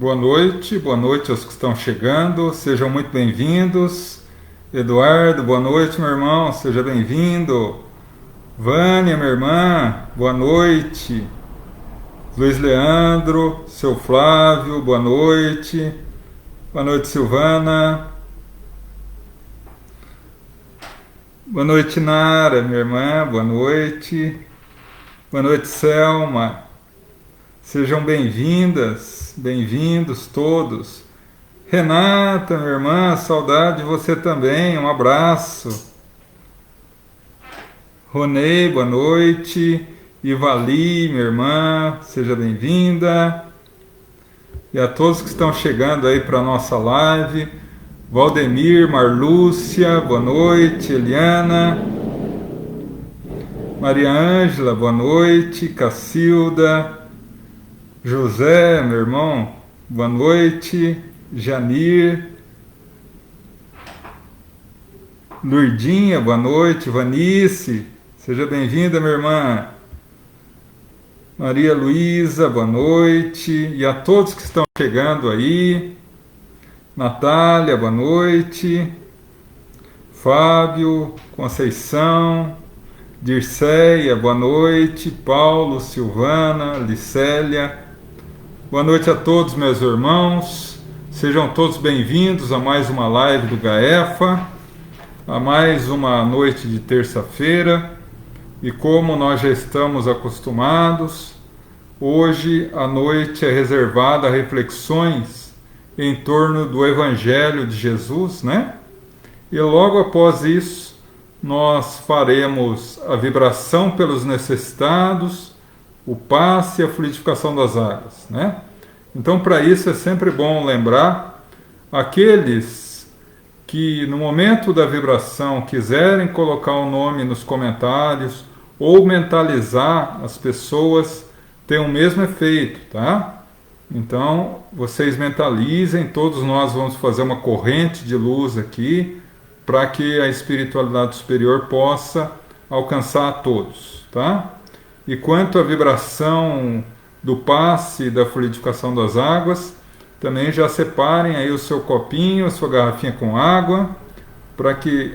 boa noite aos que estão chegando, sejam muito bem-vindos. Eduardo, boa noite, meu irmão, seja bem-vindo. Vânia, minha irmã, boa noite. Luiz Leandro, seu Flávio, boa noite. Boa noite, Silvana. Boa noite, Nara, minha irmã, boa noite. Boa noite, Selma. Sejam bem-vindas, bem-vindos todos. Renata, minha irmã, saudade de você também, um abraço. Ronei, boa noite. Ivali, minha irmã, seja bem-vinda. E a todos que estão chegando aí para a nossa live. Valdemir, Marlúcia, boa noite. Eliana. Maria Ângela, boa noite. Cacilda. José, meu irmão, boa noite. Janir. Lurdinha, boa noite. Vanice, seja bem-vinda, minha irmã. Maria Luísa, boa noite. E a todos que estão chegando aí. Natália, boa noite. Fábio, Conceição, Dirceia, boa noite. Paulo, Silvana, Licélia. Boa noite a todos, meus irmãos. Sejam todos bem-vindos a mais uma live do GAEFA, a mais uma noite de terça-feira. E como nós já estamos acostumados, hoje a noite é reservada a reflexões em torno do Evangelho de Jesus, né? E logo após isso, nós faremos a vibração pelos necessitados, o passe e a fluidificação das águas, né? Então, para isso é sempre bom lembrar aqueles que no momento da vibração quiserem colocar o nome nos comentários ou mentalizar as pessoas, tem o mesmo efeito, tá? Então, vocês mentalizem, todos nós vamos fazer uma corrente de luz aqui para que a espiritualidade superior possa alcançar a todos, tá? E quanto à vibração do passe e da fluidificação das águas, também já separem aí o seu copinho, a sua garrafinha com água, para que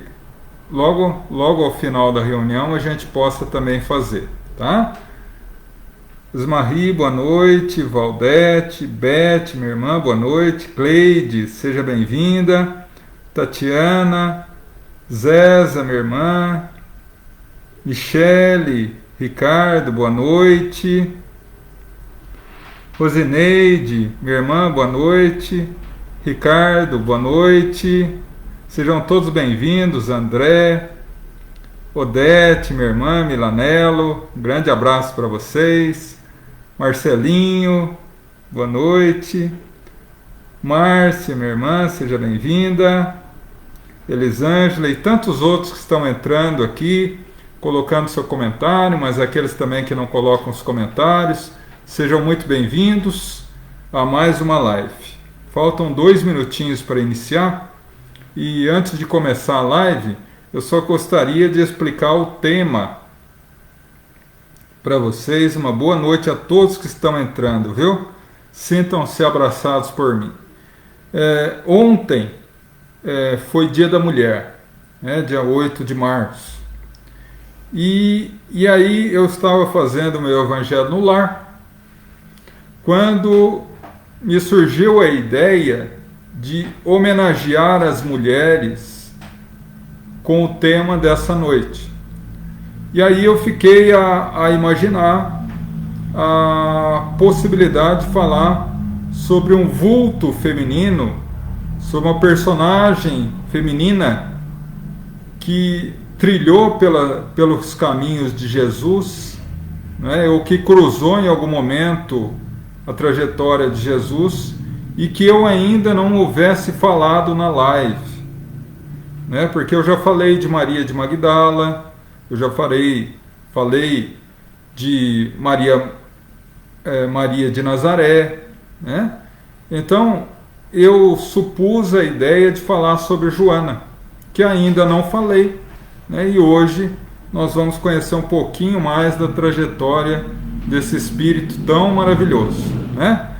logo ao final da reunião a gente possa também fazer, tá? Esmarri, boa noite. Valdete, Beth, minha irmã, boa noite. Cleide, seja bem-vinda. Tatiana, Zéza, minha irmã. Michele, Ricardo, boa noite. Rosineide, minha irmã, boa noite. Ricardo, boa noite. Sejam todos bem-vindos. André, Odete, minha irmã, Milanello, um grande abraço para vocês. Marcelinho, boa noite. Márcia, minha irmã, seja bem-vinda. Elisângela e tantos outros que estão entrando aqui, colocando seu comentário, mas aqueles também que não colocam os comentários, sejam muito bem-vindos a mais uma live. Faltam 2 minutinhos para iniciar e antes de começar a live, eu só gostaria de explicar o tema para vocês. Uma boa noite a todos que estão entrando, viu? Sintam-se abraçados por mim. Ontem foi Dia da Mulher, né? Dia 8 de março. E aí eu estava fazendo o meu Evangelho no Lar, quando me surgiu a ideia de homenagear as mulheres com o tema dessa noite. E aí eu fiquei a imaginar a possibilidade de falar sobre um vulto feminino, sobre uma personagem feminina que trilhou pelos caminhos de Jesus, né, ou que cruzou em algum momento a trajetória de Jesus e que eu ainda não houvesse falado na live, né, porque eu já falei de Maria de Magdala, eu já falei de Maria de Nazaré, né? Então eu supus a ideia de falar sobre Joana, que ainda não falei, né? E hoje nós vamos conhecer um pouquinho mais da trajetória desse espírito tão maravilhoso, né?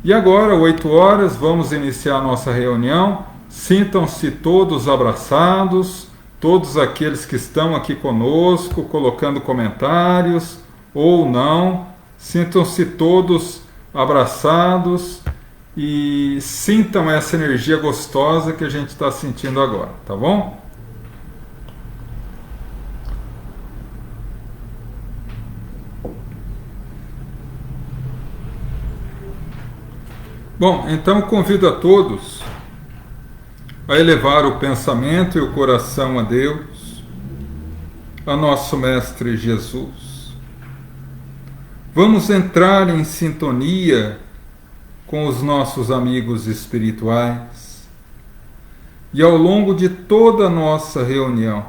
E agora, 8 horas, vamos iniciar a nossa reunião. Sintam-se todos abraçados, todos aqueles que estão aqui conosco, colocando comentários ou não. Sintam-se todos abraçados e sintam essa energia gostosa que a gente está sentindo agora, tá bom? Bom, então convido a todos a elevar o pensamento e o coração a Deus, a nosso Mestre Jesus. Vamos entrar em sintonia com os nossos amigos espirituais e ao longo de toda a nossa reunião,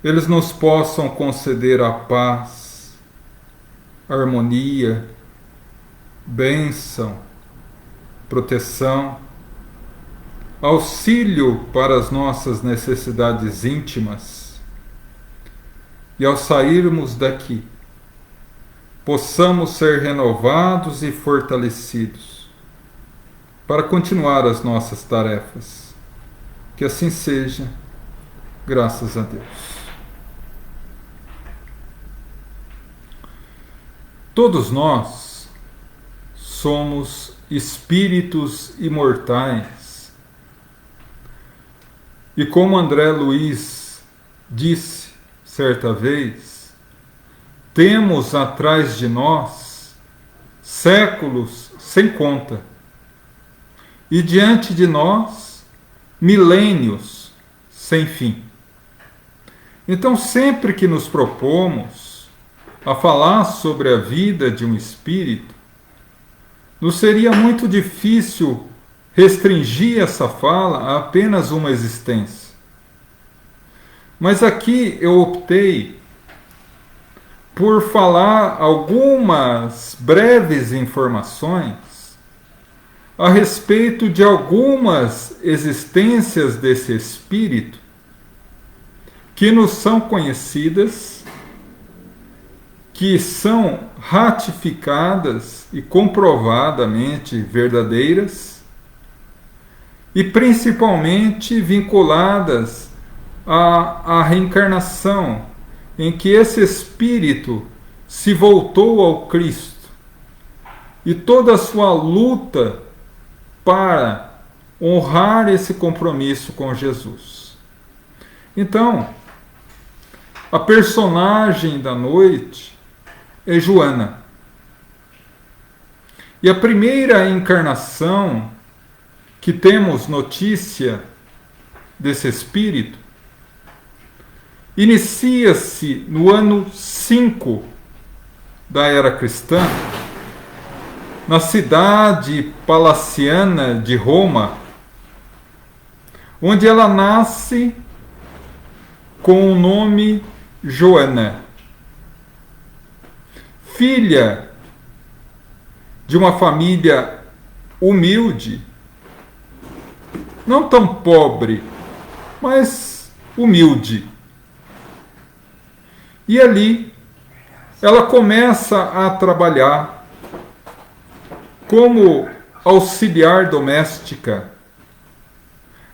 eles nos possam conceder a paz, harmonia, bênção, proteção, auxílio para as nossas necessidades íntimas, e ao sairmos daqui, possamos ser renovados e fortalecidos para continuar as nossas tarefas. Que assim seja, graças a Deus. Todos nós somos espíritos imortais. E como André Luiz disse certa vez, temos atrás de nós séculos sem conta, e diante de nós milênios sem fim. Então, sempre que nos propomos a falar sobre a vida de um espírito, nos seria muito difícil restringir essa fala a apenas uma existência. Mas aqui eu optei por falar algumas breves informações a respeito de algumas existências desse espírito que nos são conhecidas, que são ratificadas e comprovadamente verdadeiras, e principalmente vinculadas à reencarnação, em que esse espírito se voltou ao Cristo, e toda a sua luta para honrar esse compromisso com Jesus. Então, a personagem da noite é Joana. E a primeira encarnação que temos notícia desse espírito inicia-se no ano 5 da era cristã, na cidade palaciana de Roma, onde ela nasce com o nome Joana, filha de uma família humilde, não tão pobre, mas humilde. E ali ela começa a trabalhar como auxiliar doméstica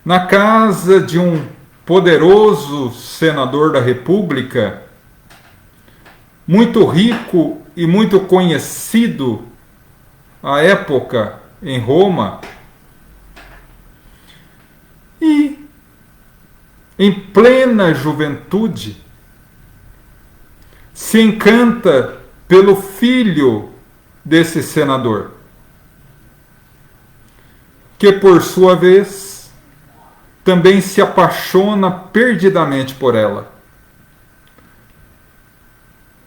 na casa de um poderoso senador da República, muito rico e muito conhecido à época em Roma, e em plena juventude se encanta pelo filho desse senador, que por sua vez também se apaixona perdidamente por ela.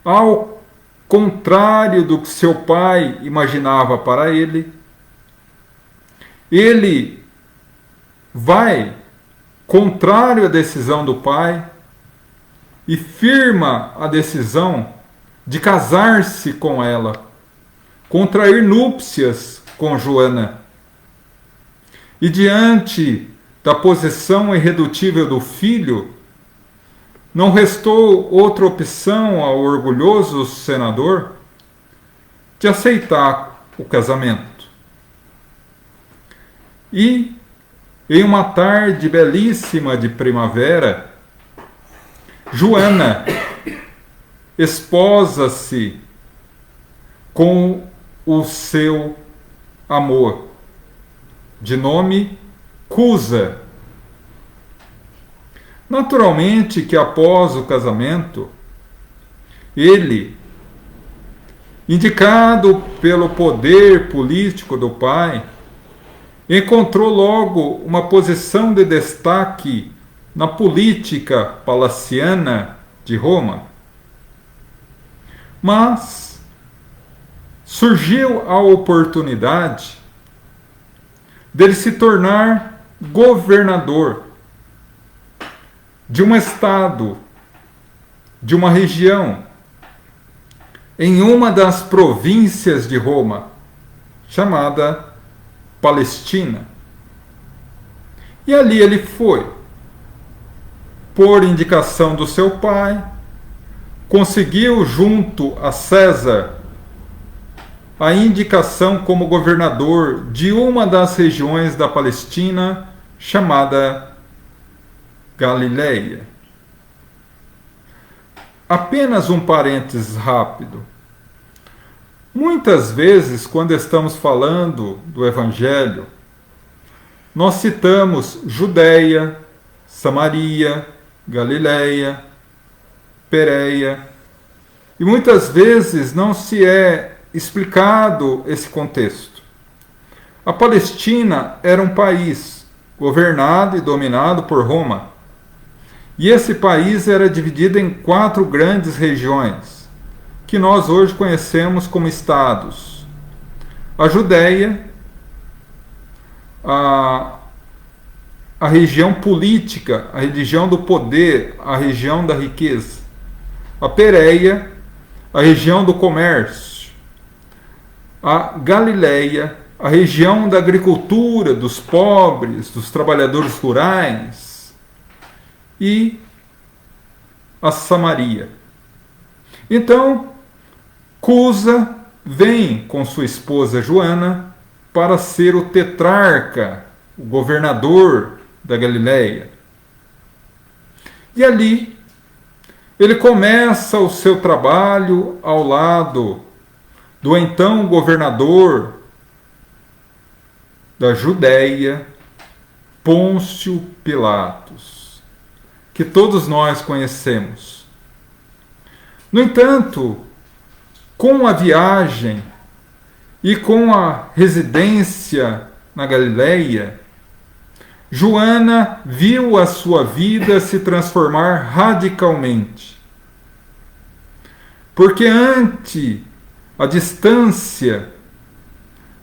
Ao contrário do que seu pai imaginava para ele, ele vai contrário à decisão do pai e firma a decisão de casar-se com ela, contrair núpcias com Joana. E diante da posição irredutível do filho, não restou outra opção ao orgulhoso senador de aceitar o casamento. E, em uma tarde belíssima de primavera, Joana esposa-se com o seu amor, de nome Cusa. Naturalmente que após o casamento, ele, indicado pelo poder político do pai, encontrou logo uma posição de destaque na política palaciana de Roma. Mas surgiu a oportunidade dele se tornar governador de um estado, de uma região, em uma das províncias de Roma, chamada Palestina. E ali ele foi, por indicação do seu pai, conseguiu junto a César a indicação como governador de uma das regiões da Palestina chamada Galileia. Apenas um parênteses rápido. Muitas vezes, quando estamos falando do Evangelho, nós citamos Judeia, Samaria, Galileia, Pérea, e muitas vezes não se é explicado esse contexto. A Palestina era um país governado e dominado por Roma, e esse país era dividido em 4 grandes regiões, que nós hoje conhecemos como estados. A Judéia, a região política, a região do poder, a região da riqueza. A Pérea, a região do comércio. A Galileia, a região da agricultura, dos pobres, dos trabalhadores rurais. E a Samaria. Então, Cusa vem com sua esposa Joana para ser o tetrarca, o governador da Galileia. E ali ele começa o seu trabalho ao lado do então governador da Judéia, Pôncio Pilatos, que todos nós conhecemos. No entanto, com a viagem e com a residência na Galileia, Joana viu a sua vida se transformar radicalmente. Porque ante a distância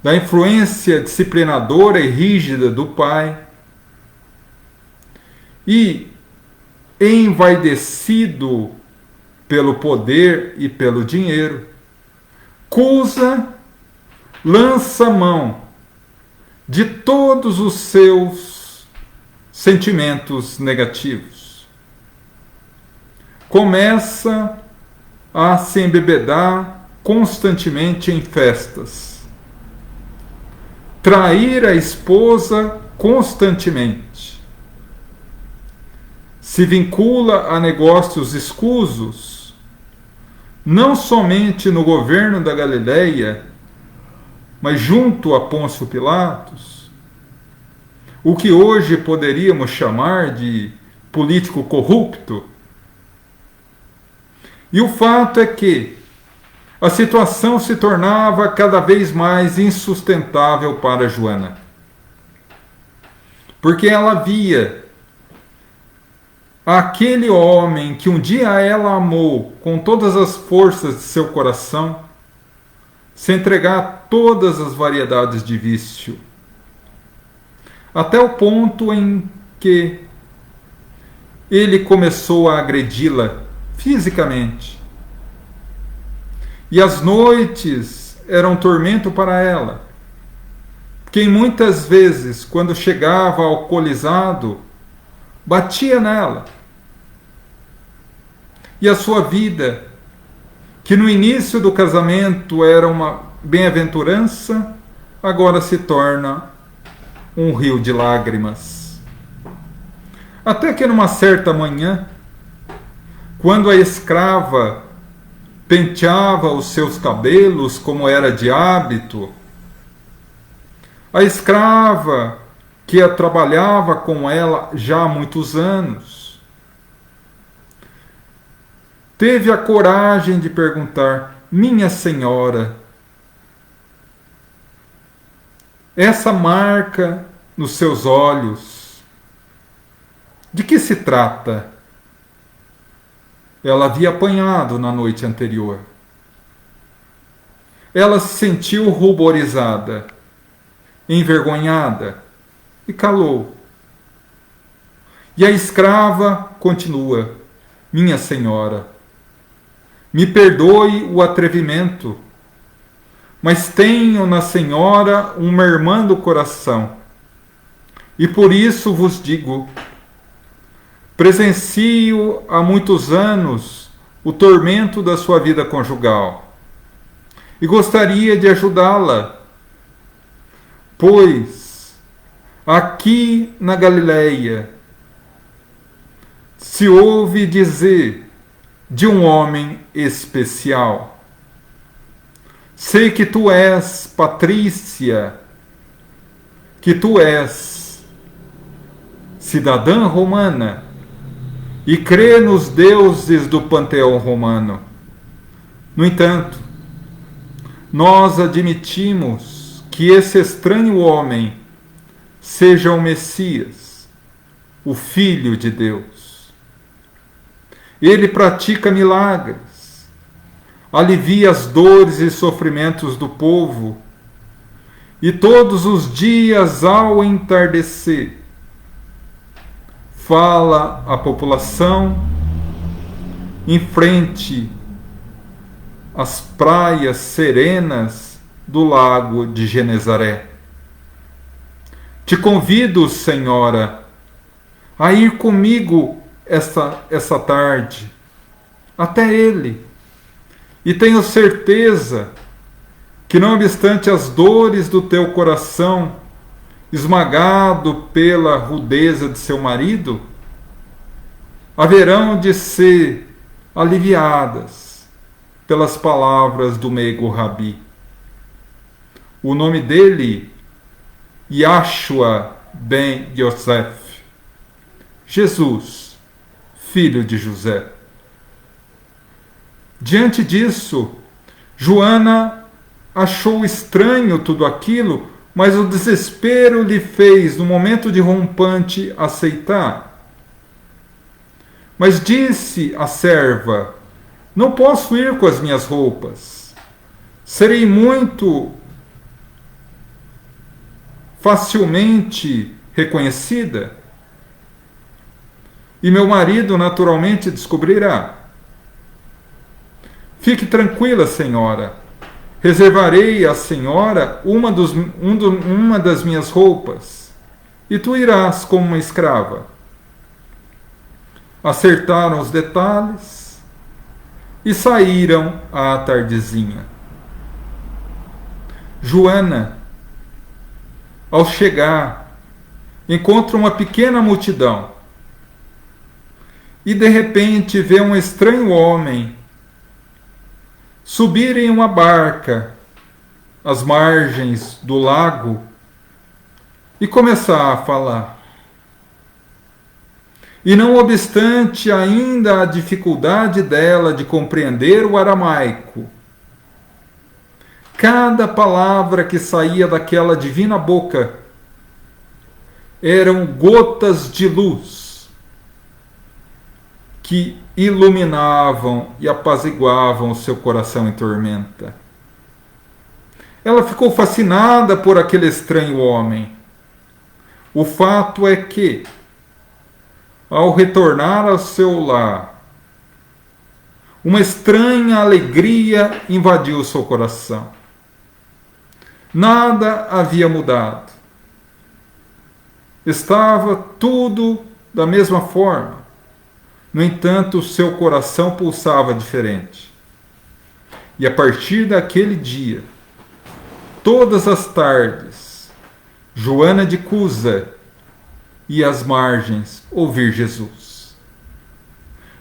da influência disciplinadora e rígida do pai, e envaidecido pelo poder e pelo dinheiro, Cusa lança mão de todos os seus sentimentos negativos. Começa a se embebedar constantemente em festas. Trair a esposa constantemente. Se vincula a negócios escusos, não somente no governo da Galileia, mas junto a Pôncio Pilatos, o que hoje poderíamos chamar de político corrupto. E o fato é que a situação se tornava cada vez mais insustentável para Joana. Porque ela via aquele homem que um dia ela amou com todas as forças de seu coração se entregar a todas as variedades de vício, até o ponto em que ele começou a agredi-la fisicamente. E as noites eram tormento para ela, quem muitas vezes, quando chegava alcoolizado, batia nela. E a sua vida, que no início do casamento era uma bem-aventurança, agora se torna um rio de lágrimas. Até que numa certa manhã, quando a escrava penteava os seus cabelos como era de hábito, a escrava que trabalhava com ela já há muitos anos, teve a coragem de perguntar: minha senhora, essa marca nos seus olhos, de que se trata? Ela havia apanhado na noite anterior. Ela se sentiu ruborizada, envergonhada e calou. E a escrava continua: minha senhora, me perdoe o atrevimento, mas tenho na senhora uma irmã do coração, e por isso vos digo: presencio há muitos anos o tormento da sua vida conjugal e gostaria de ajudá-la, pois aqui na Galileia se ouve dizer de um homem especial. Sei que tu és Patrícia, que tu és cidadã romana e crê nos deuses do panteão romano. No entanto, nós admitimos que esse estranho homem seja o Messias, o Filho de Deus. Ele pratica milagres, alivia as dores e sofrimentos do povo, e todos os dias ao entardecer fala à população em frente às praias serenas do lago de Genezaré. Te convido, Senhora, a ir comigo essa tarde até ele, e tenho certeza que, não obstante as dores do teu coração, esmagado pela rudeza de seu marido, haverão de ser aliviadas pelas palavras do meigo Rabi. O nome dele, Yahshua ben Yosef, Jesus, filho de José. Diante disso, Joana achou estranho tudo aquilo, mas o desespero lhe fez, no momento de rompante, aceitar. Mas disse a serva: não posso ir com as minhas roupas. Serei muito facilmente reconhecida. E meu marido naturalmente descobrirá. Fique tranquila, senhora. Reservarei à senhora uma das minhas roupas, e tu irás como uma escrava. Acertaram os detalhes e saíram à tardezinha. Joana, ao chegar, encontra uma pequena multidão e de repente vê um estranho homem subir em uma barca às margens do lago e começar a falar. E não obstante ainda a dificuldade dela de compreender o aramaico, cada palavra que saía daquela divina boca eram gotas de luz que iluminavam e apaziguavam o seu coração em tormenta. Ela ficou fascinada por aquele estranho homem. O fato é que, ao retornar ao seu lar, uma estranha alegria invadiu o seu coração. Nada havia mudado. Estava tudo da mesma forma. No entanto, o seu coração pulsava diferente. E a partir daquele dia, todas as tardes, Joana de Cusa ia às margens ouvir Jesus.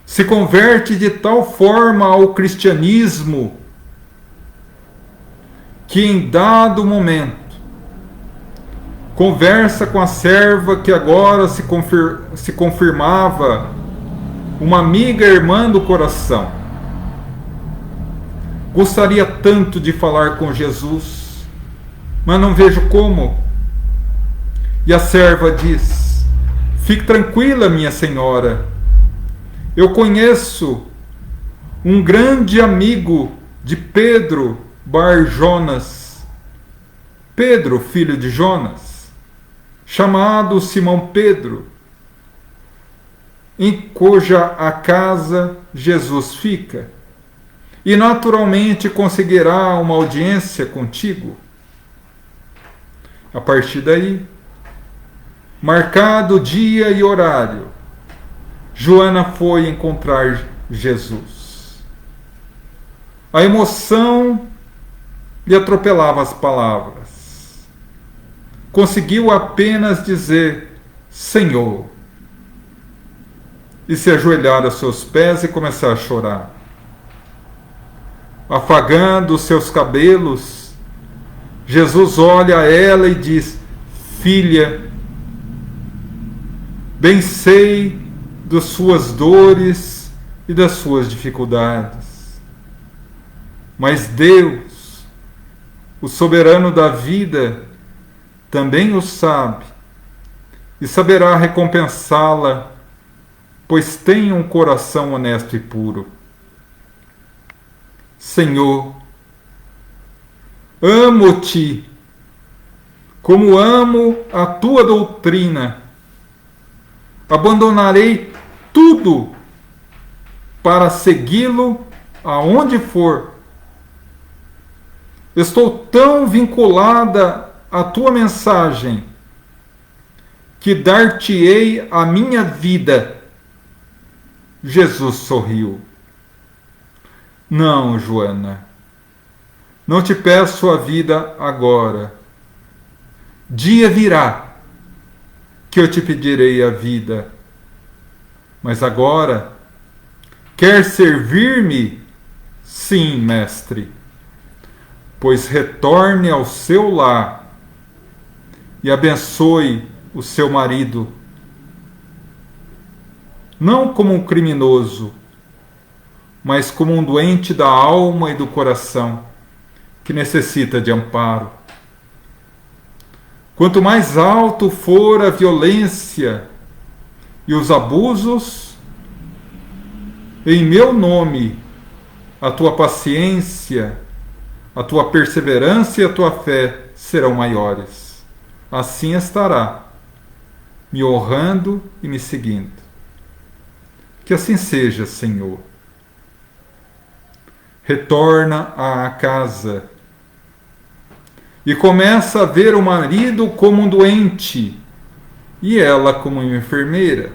Se converte de tal forma ao cristianismo que em dado momento conversa com a serva que agora se confirmava uma amiga irmã do coração. Gostaria tanto de falar com Jesus, mas não vejo como. E a serva diz: fique tranquila, minha senhora. Eu conheço um grande amigo de Pedro Bar Jonas, Pedro, filho de Jonas, chamado Simão Pedro, em cuja a casa Jesus fica, e naturalmente conseguirá uma audiência contigo. A partir daí, marcado dia e horário, Joana foi encontrar Jesus. A emoção lhe atropelava as palavras. Conseguiu apenas dizer: Senhor, e se ajoelhar aos seus pés e começar a chorar. Afagando os seus cabelos, Jesus olha a ela e diz: filha, bem sei das suas dores e das suas dificuldades, mas Deus, o soberano da vida, também o sabe e saberá recompensá-la, pois tem um coração honesto e puro. Senhor, amo-te como amo a tua doutrina. Abandonarei tudo para segui-lo aonde for. Estou tão vinculada à tua mensagem que dar-te-ei a minha vida. Jesus sorriu. Não, Joana, não te peço a vida agora. Dia virá que eu te pedirei a vida. Mas agora, quer servir-me? Sim, mestre. Pois retorne ao seu lar e abençoe o seu marido, não como um criminoso, mas como um doente da alma e do coração, que necessita de amparo. Quanto mais alto for a violência e os abusos, em meu nome, a tua paciência, a tua perseverança e a tua fé serão maiores. Assim estará, me honrando e me seguindo. Que assim seja, Senhor. Retorna à casa e começa a ver o marido como um doente e ela como uma enfermeira.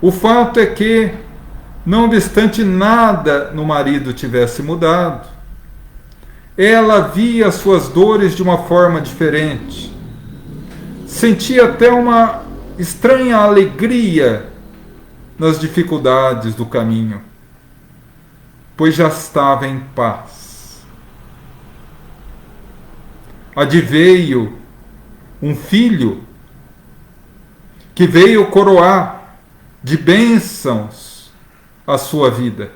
O fato é que, não obstante nada no marido tivesse mudado, ela via suas dores de uma forma diferente. Sentia até uma estranha alegria nas dificuldades do caminho, pois já estava em paz. Adveio um filho que veio coroar de bênçãos a sua vida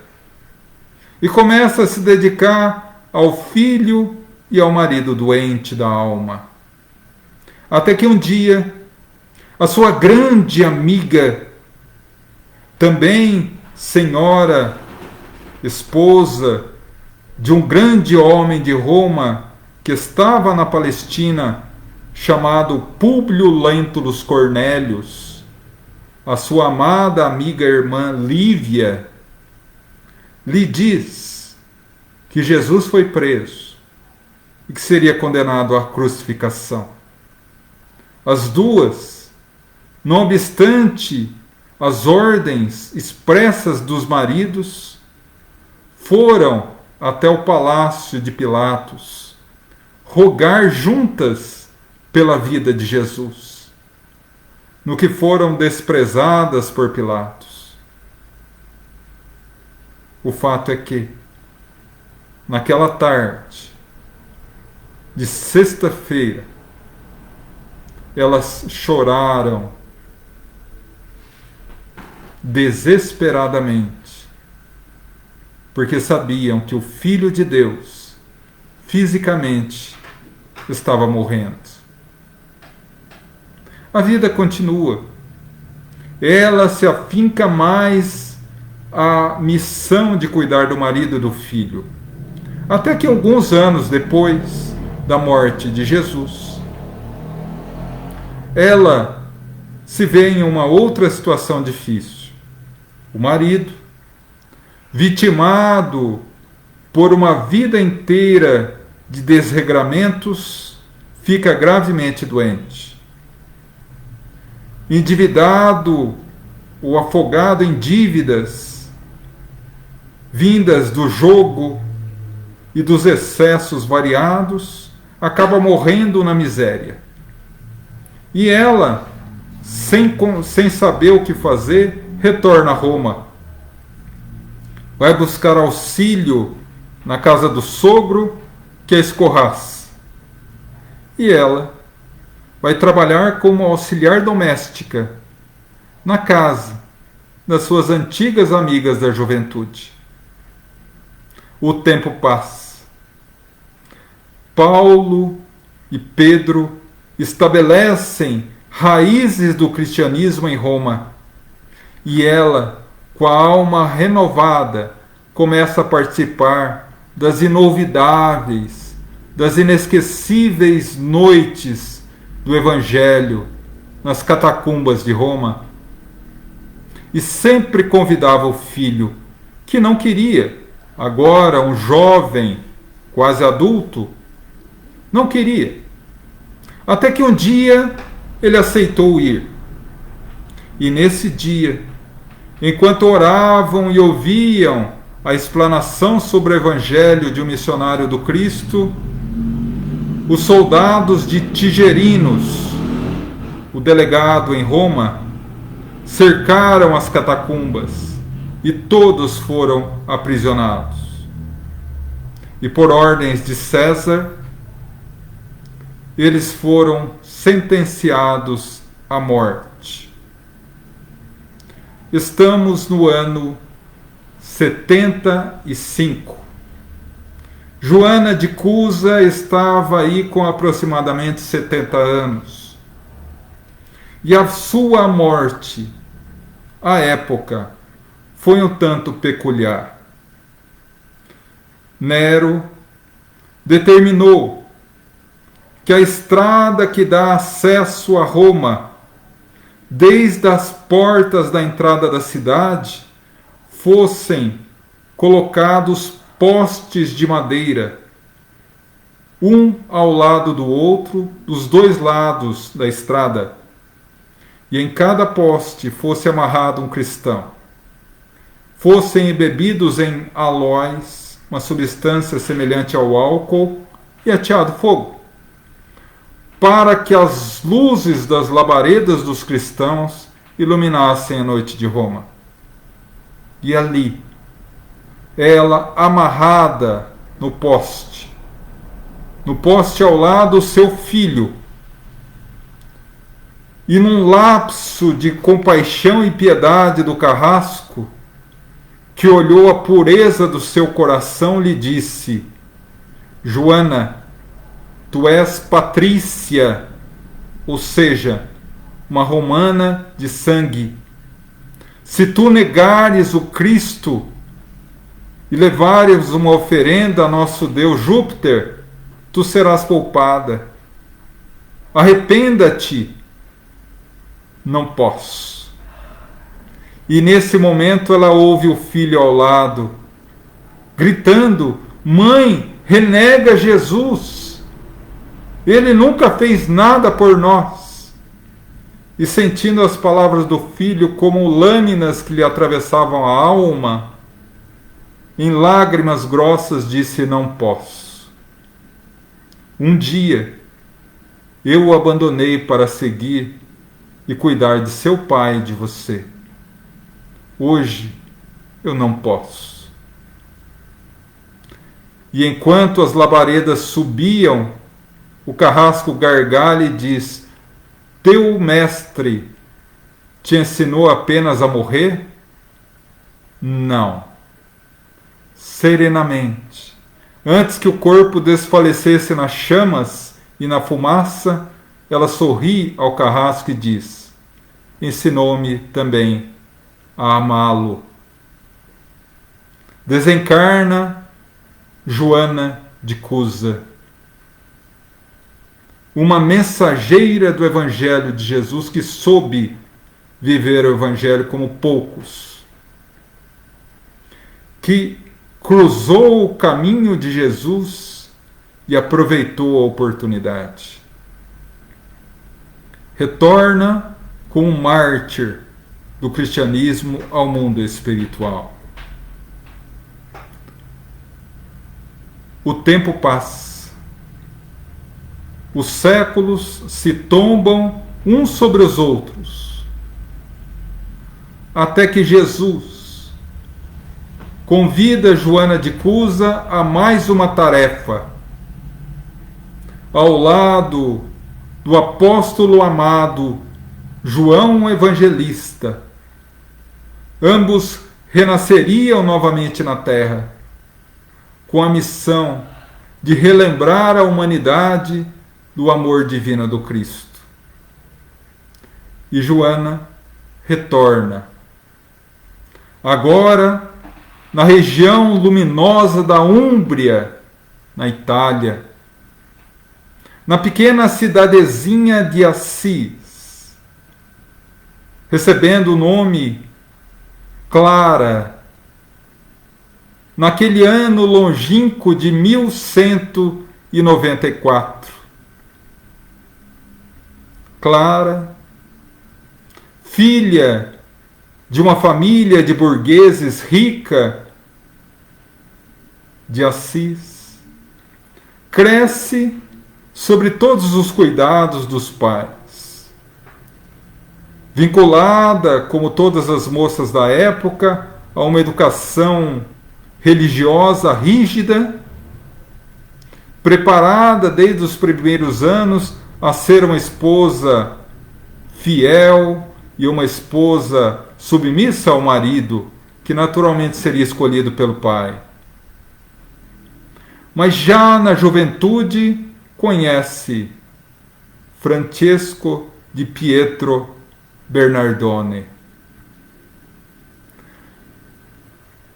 e começa a se dedicar ao filho e ao marido doente da alma. Até que um dia, a sua grande amiga, também senhora, esposa de um grande homem de Roma que estava na Palestina, chamado Públio Lentulus Cornélios, a sua amada amiga irmã Lívia, lhe diz que Jesus foi preso e que seria condenado à crucificação. As duas, não obstante as ordens expressas dos maridos, foram até o palácio de Pilatos rogar juntas pela vida de Jesus, no que foram desprezadas por Pilatos. O fato é que, naquela tarde de sexta-feira, elas choraram desesperadamente, porque sabiam que o Filho de Deus, fisicamente, estava morrendo. A vida continua. Ela se afinca mais à missão de cuidar do marido e do filho. Até que alguns anos depois da morte de Jesus, ela se vê em uma outra situação difícil. O marido, vitimado por uma vida inteira de desregramentos, fica gravemente doente. Endividado ou afogado em dívidas vindas do jogo e dos excessos variados, acaba morrendo na miséria. E ela, sem saber o que fazer, retorna a Roma. Vai buscar auxílio na casa do sogro, que a escorraça. E ela vai trabalhar como auxiliar doméstica na casa das suas antigas amigas da juventude. O tempo passa. Paulo e Pedro estabelecem raízes do cristianismo em Roma. E ela, com a alma renovada, começa a participar das inolvidáveis, das inesquecíveis noites do Evangelho nas catacumbas de Roma. E sempre convidava o filho, que não queria, agora um jovem, quase adulto, não queria. Até que um dia ele aceitou ir. E nesse dia, enquanto oravam e ouviam a explanação sobre o Evangelho de um missionário do Cristo, os soldados de Tigerinos, o delegado em Roma, cercaram as catacumbas e todos foram aprisionados. E por ordens de César, eles foram sentenciados à morte. Estamos no ano 75. Joana de Cusa estava aí com aproximadamente 70 anos. E a sua morte, à época, foi um tanto peculiar. Nero determinou que a estrada que dá acesso a Roma, desde as portas da entrada da cidade, fossem colocados postes de madeira, um ao lado do outro, dos dois lados da estrada, e em cada poste fosse amarrado um cristão. Fossem embebidos em aloés, uma substância semelhante ao álcool, e ateado fogo, para que as luzes das labaredas dos cristãos iluminassem a noite de Roma. E ali, ela amarrada no poste ao lado o seu filho, e num lapso de compaixão e piedade do carrasco, que olhou a pureza do seu coração, lhe disse: Joana, tu és patrícia, ou seja, uma romana de sangue. Se tu negares o Cristo e levares uma oferenda a nosso Deus Júpiter, tu serás poupada. Arrependa-te. Não posso. E nesse momento ela ouve o filho ao lado, gritando: Mãe, renega Jesus. Ele nunca fez nada por nós. E sentindo as palavras do filho como lâminas que lhe atravessavam a alma, em lágrimas grossas disse: Não posso. Um dia, Eu o abandonei para seguir e cuidar de seu pai e de você. Hoje eu não posso. E enquanto as labaredas subiam, o carrasco gargalha e diz: teu mestre te ensinou apenas a morrer? Não. Serenamente, antes que o corpo desfalecesse nas chamas e na fumaça, ela sorri ao carrasco e diz: ensinou-me também a amá-lo. Desencarna Joana de Cusa, uma mensageira do Evangelho de Jesus que soube viver o Evangelho como poucos, que cruzou o caminho de Jesus e aproveitou a oportunidade. Retorna como um mártir do cristianismo ao mundo espiritual. O tempo passa. Os séculos se tombam uns sobre os outros, até que Jesus convida Joana de Cusa a mais uma tarefa, ao lado do apóstolo amado João Evangelista. Ambos renasceriam novamente na Terra, com a missão de relembrar a humanidade do amor divino do Cristo. E Joana retorna, agora na região luminosa da Úmbria, na Itália, na pequena cidadezinha de Assis, recebendo o nome Clara, naquele ano longínquo de 1194. Clara, filha de uma família de burgueses rica de Assis, cresce sobre todos os cuidados dos pais. Vinculada, como todas as moças da época, a uma educação religiosa rígida, preparada desde os primeiros anos a ser uma esposa fiel e uma esposa submissa ao marido, que naturalmente seria escolhido pelo pai. Mas já na juventude conhece Francesco di Pietro Bernardone.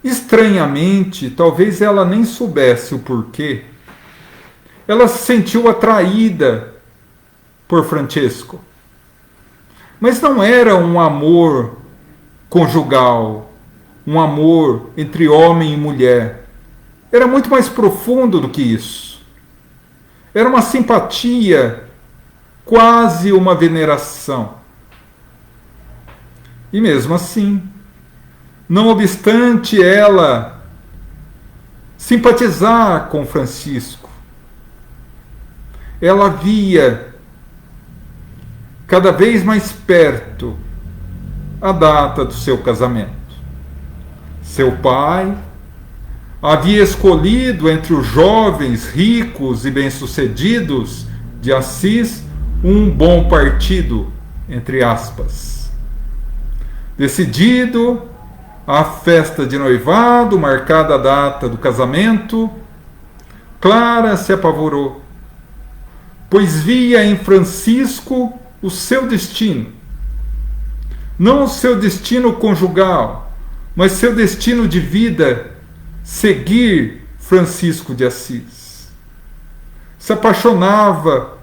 Estranhamente, talvez ela nem soubesse o porquê, ela se sentiu atraída por Francesco. Mas não era um amor conjugal, um amor entre homem e mulher. Era muito mais profundo do que isso. Era uma simpatia, quase uma veneração. E mesmo assim, não obstante ela simpatizar com Francisco, ela via cada vez mais perto a data do seu casamento. Seu pai havia escolhido entre os jovens ricos e bem-sucedidos de Assis um bom partido, entre aspas. Decidido a festa de noivado, marcada a data do casamento, Clara se apavorou, pois via em Francisco o seu destino. Não o seu destino conjugal, mas seu destino de vida, seguir Francisco de Assis. Se apaixonava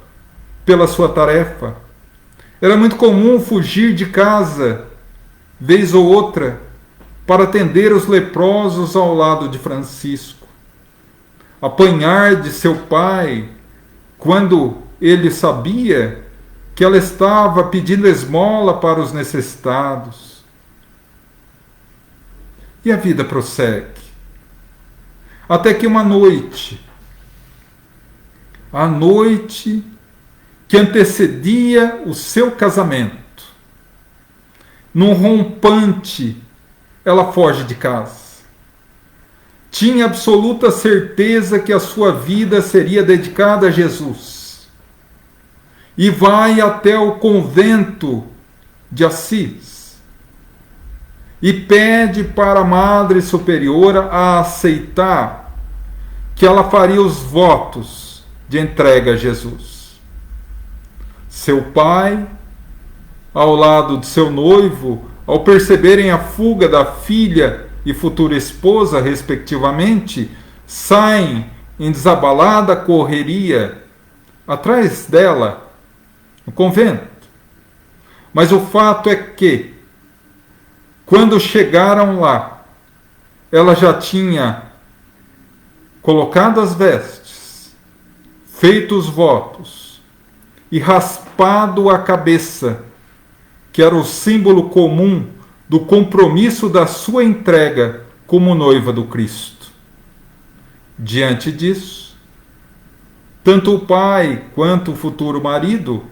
pela sua tarefa. Era muito comum fugir de casa, vez ou outra, para atender os leprosos ao lado de Francisco. Apanhar de seu pai, quando ele sabia que ela estava pedindo esmola para os necessitados. E a vida prossegue. Até que uma noite, a noite que antecedia o seu casamento. Num rompante, ela foge de casa. Tinha absoluta certeza que a sua vida seria dedicada a Jesus. E vai até o convento de Assis e pede para a Madre Superiora a aceitar que ela faria os votos de entrega a Jesus. Seu pai, ao lado de seu noivo, ao perceberem a fuga da filha e futura esposa, respectivamente, saem em desabalada correria atrás dela, no convento. Mas o fato é que, quando chegaram lá, ela já tinha colocado as vestes, feito os votos e raspado a cabeça, que era o símbolo comum do compromisso da sua entrega como noiva do Cristo. Diante disso, tanto o pai quanto o futuro marido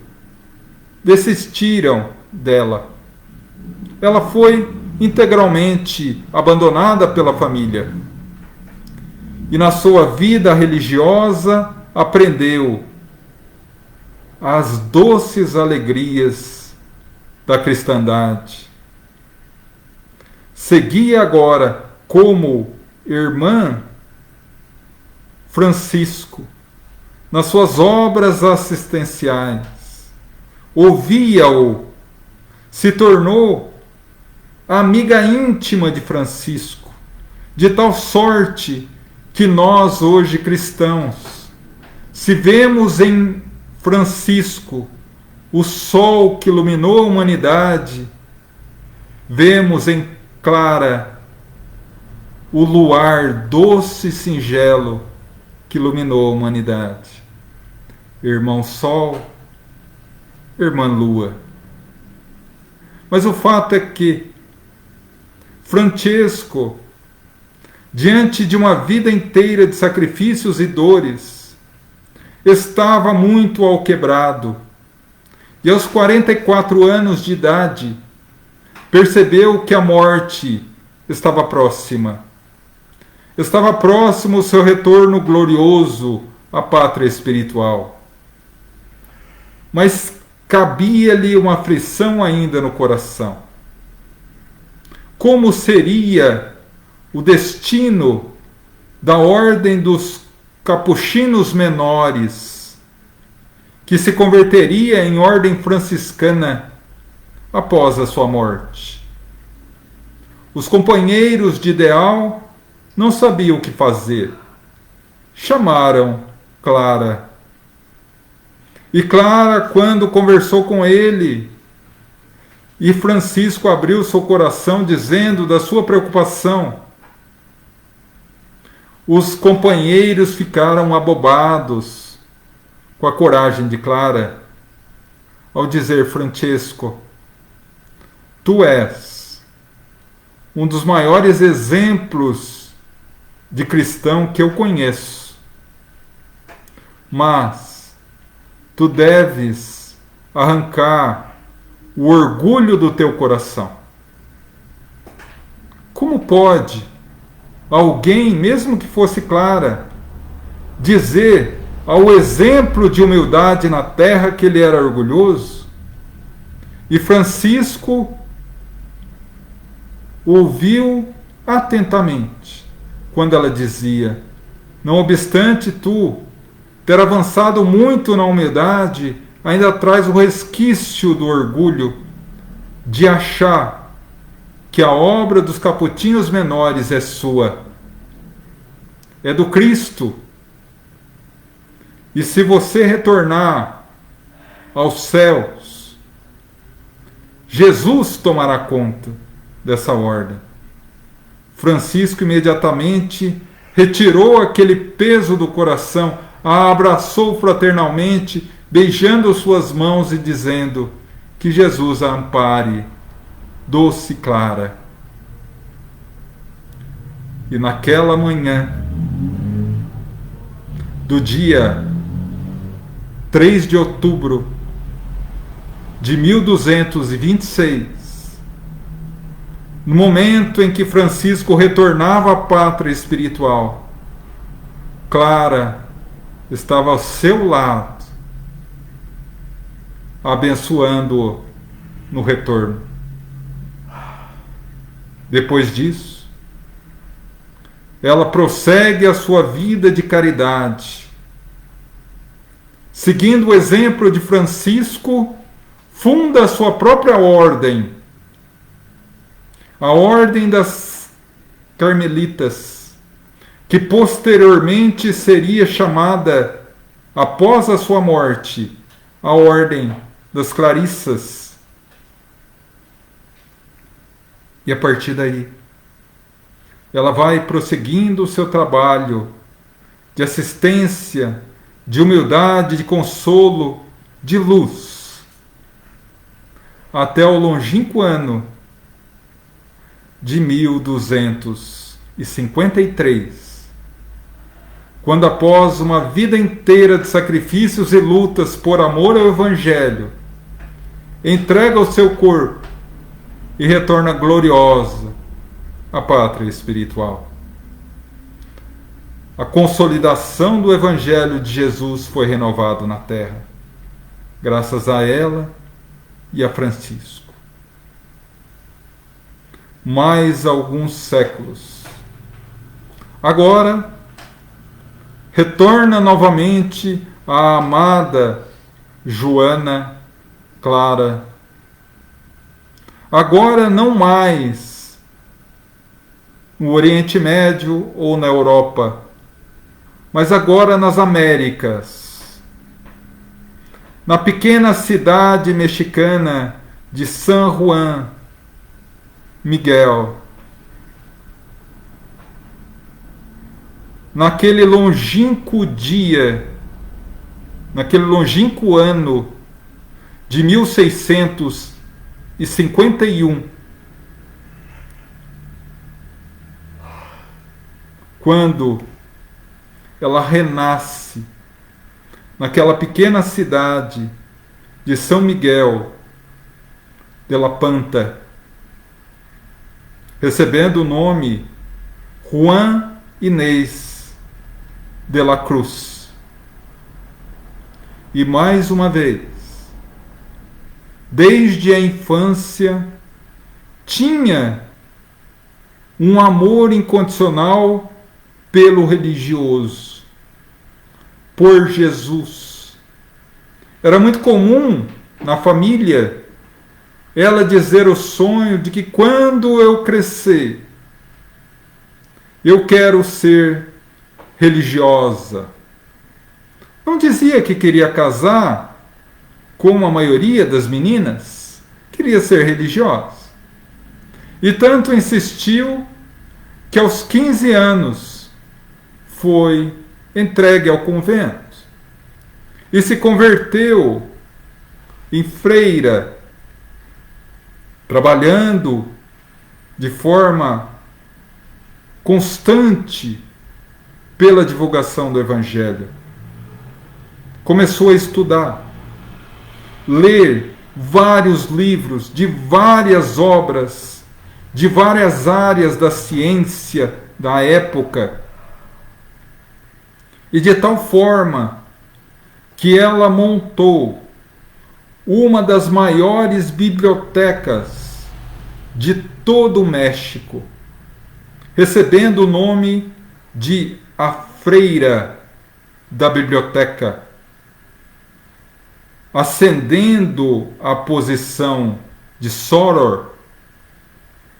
desistiram dela. Ela foi integralmente abandonada pela família. E na sua vida religiosa aprendeu as doces alegrias da cristandade. Seguia agora como irmã Francisco nas suas obras assistenciais. Ouvia-o, se tornou amiga íntima de Francisco, de tal sorte que nós, hoje cristãos, se vemos em Francisco o sol que iluminou a humanidade, vemos em Clara o luar doce e singelo que iluminou a humanidade. Irmão Sol, Irmã Lua. Mas o fato é que Francesco, diante de uma vida inteira de sacrifícios e dores, estava muito alquebrado. E aos 44 anos de idade, percebeu que a morte estava próxima. Estava próximo o seu retorno glorioso à pátria espiritual. Mas cabia-lhe uma aflição ainda no coração. Como seria o destino da ordem dos capuchinos menores, que se converteria em ordem franciscana após a sua morte? Os companheiros de ideal não sabiam o que fazer. Chamaram Clara. E Clara, quando conversou com ele, e Francisco abriu seu coração dizendo da sua preocupação, os companheiros ficaram abobados com a coragem de Clara, ao dizer: Francesco, tu és um dos maiores exemplos de cristão que eu conheço, mas tu deves arrancar o orgulho do teu coração. Como pode alguém, mesmo que fosse Clara, dizer ao exemplo de humildade na terra que ele era orgulhoso? E Francisco ouviu atentamente quando ela dizia: não obstante tu ter avançado muito na humildade, ainda traz o resquício do orgulho de achar que a obra dos capuchinhos menores é sua, é do Cristo. E se você retornar aos céus, Jesus tomará conta dessa ordem. Francisco imediatamente retirou aquele peso do coração, a abraçou fraternalmente, beijando suas mãos e dizendo: que Jesus a ampare, doce Clara. E naquela manhã do dia 3 de outubro de 1226, no momento em que Francisco retornava à pátria espiritual, Clara estava ao seu lado, abençoando-o no retorno. Depois disso, ela prossegue a sua vida de caridade. Seguindo o exemplo de Francisco, funda a sua própria ordem, a Ordem das Carmelitas, que posteriormente seria chamada, após a sua morte, a Ordem das Clarissas. E a partir daí, ela vai prosseguindo o seu trabalho de assistência, de humildade, de consolo, de luz, até o longínquo ano de 1253, quando, após uma vida inteira de sacrifícios e lutas por amor ao Evangelho, entrega o seu corpo e retorna gloriosa à pátria espiritual. A consolidação do Evangelho de Jesus foi renovado na terra, graças a ela e a Francisco. Mais alguns séculos. Agora, retorna novamente a amada Joana Clara. Agora não mais no Oriente Médio ou na Europa, mas agora nas Américas, na pequena cidade mexicana de San Juan Miguel, naquele longínquo dia, naquele longínquo ano de 1651, quando ela renasce naquela pequena cidade de São Miguel de la Panta, recebendo o nome Juan Inês de la Cruz. E mais uma vez, desde a infância, tinha um amor incondicional pelo religioso, por Jesus. Era muito comum na família ela dizer o sonho de que quando eu crescer, eu quero ser religiosa. Não dizia que queria casar como a maioria das meninas, queria ser religiosa. E tanto insistiu que aos 15 anos foi entregue ao convento e se converteu em freira, trabalhando de forma constante pela divulgação do Evangelho. Começou a estudar, ler vários livros de várias obras, de várias áreas da ciência da época, e de tal forma que ela montou uma das maiores bibliotecas de todo o México, recebendo o nome de a Freira da Biblioteca, ascendendo à posição de Soror,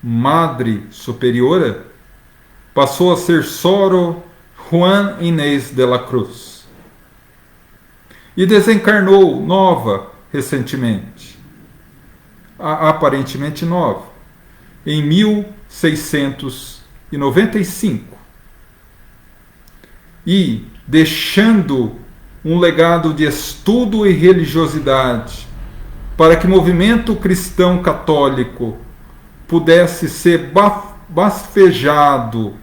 Madre Superiora, passou a ser Sor Juan Inês de la Cruz. E desencarnou nova recentemente, aparentemente nova, em 1695. E deixando um legado de estudo e religiosidade para que o movimento cristão católico pudesse ser bafejado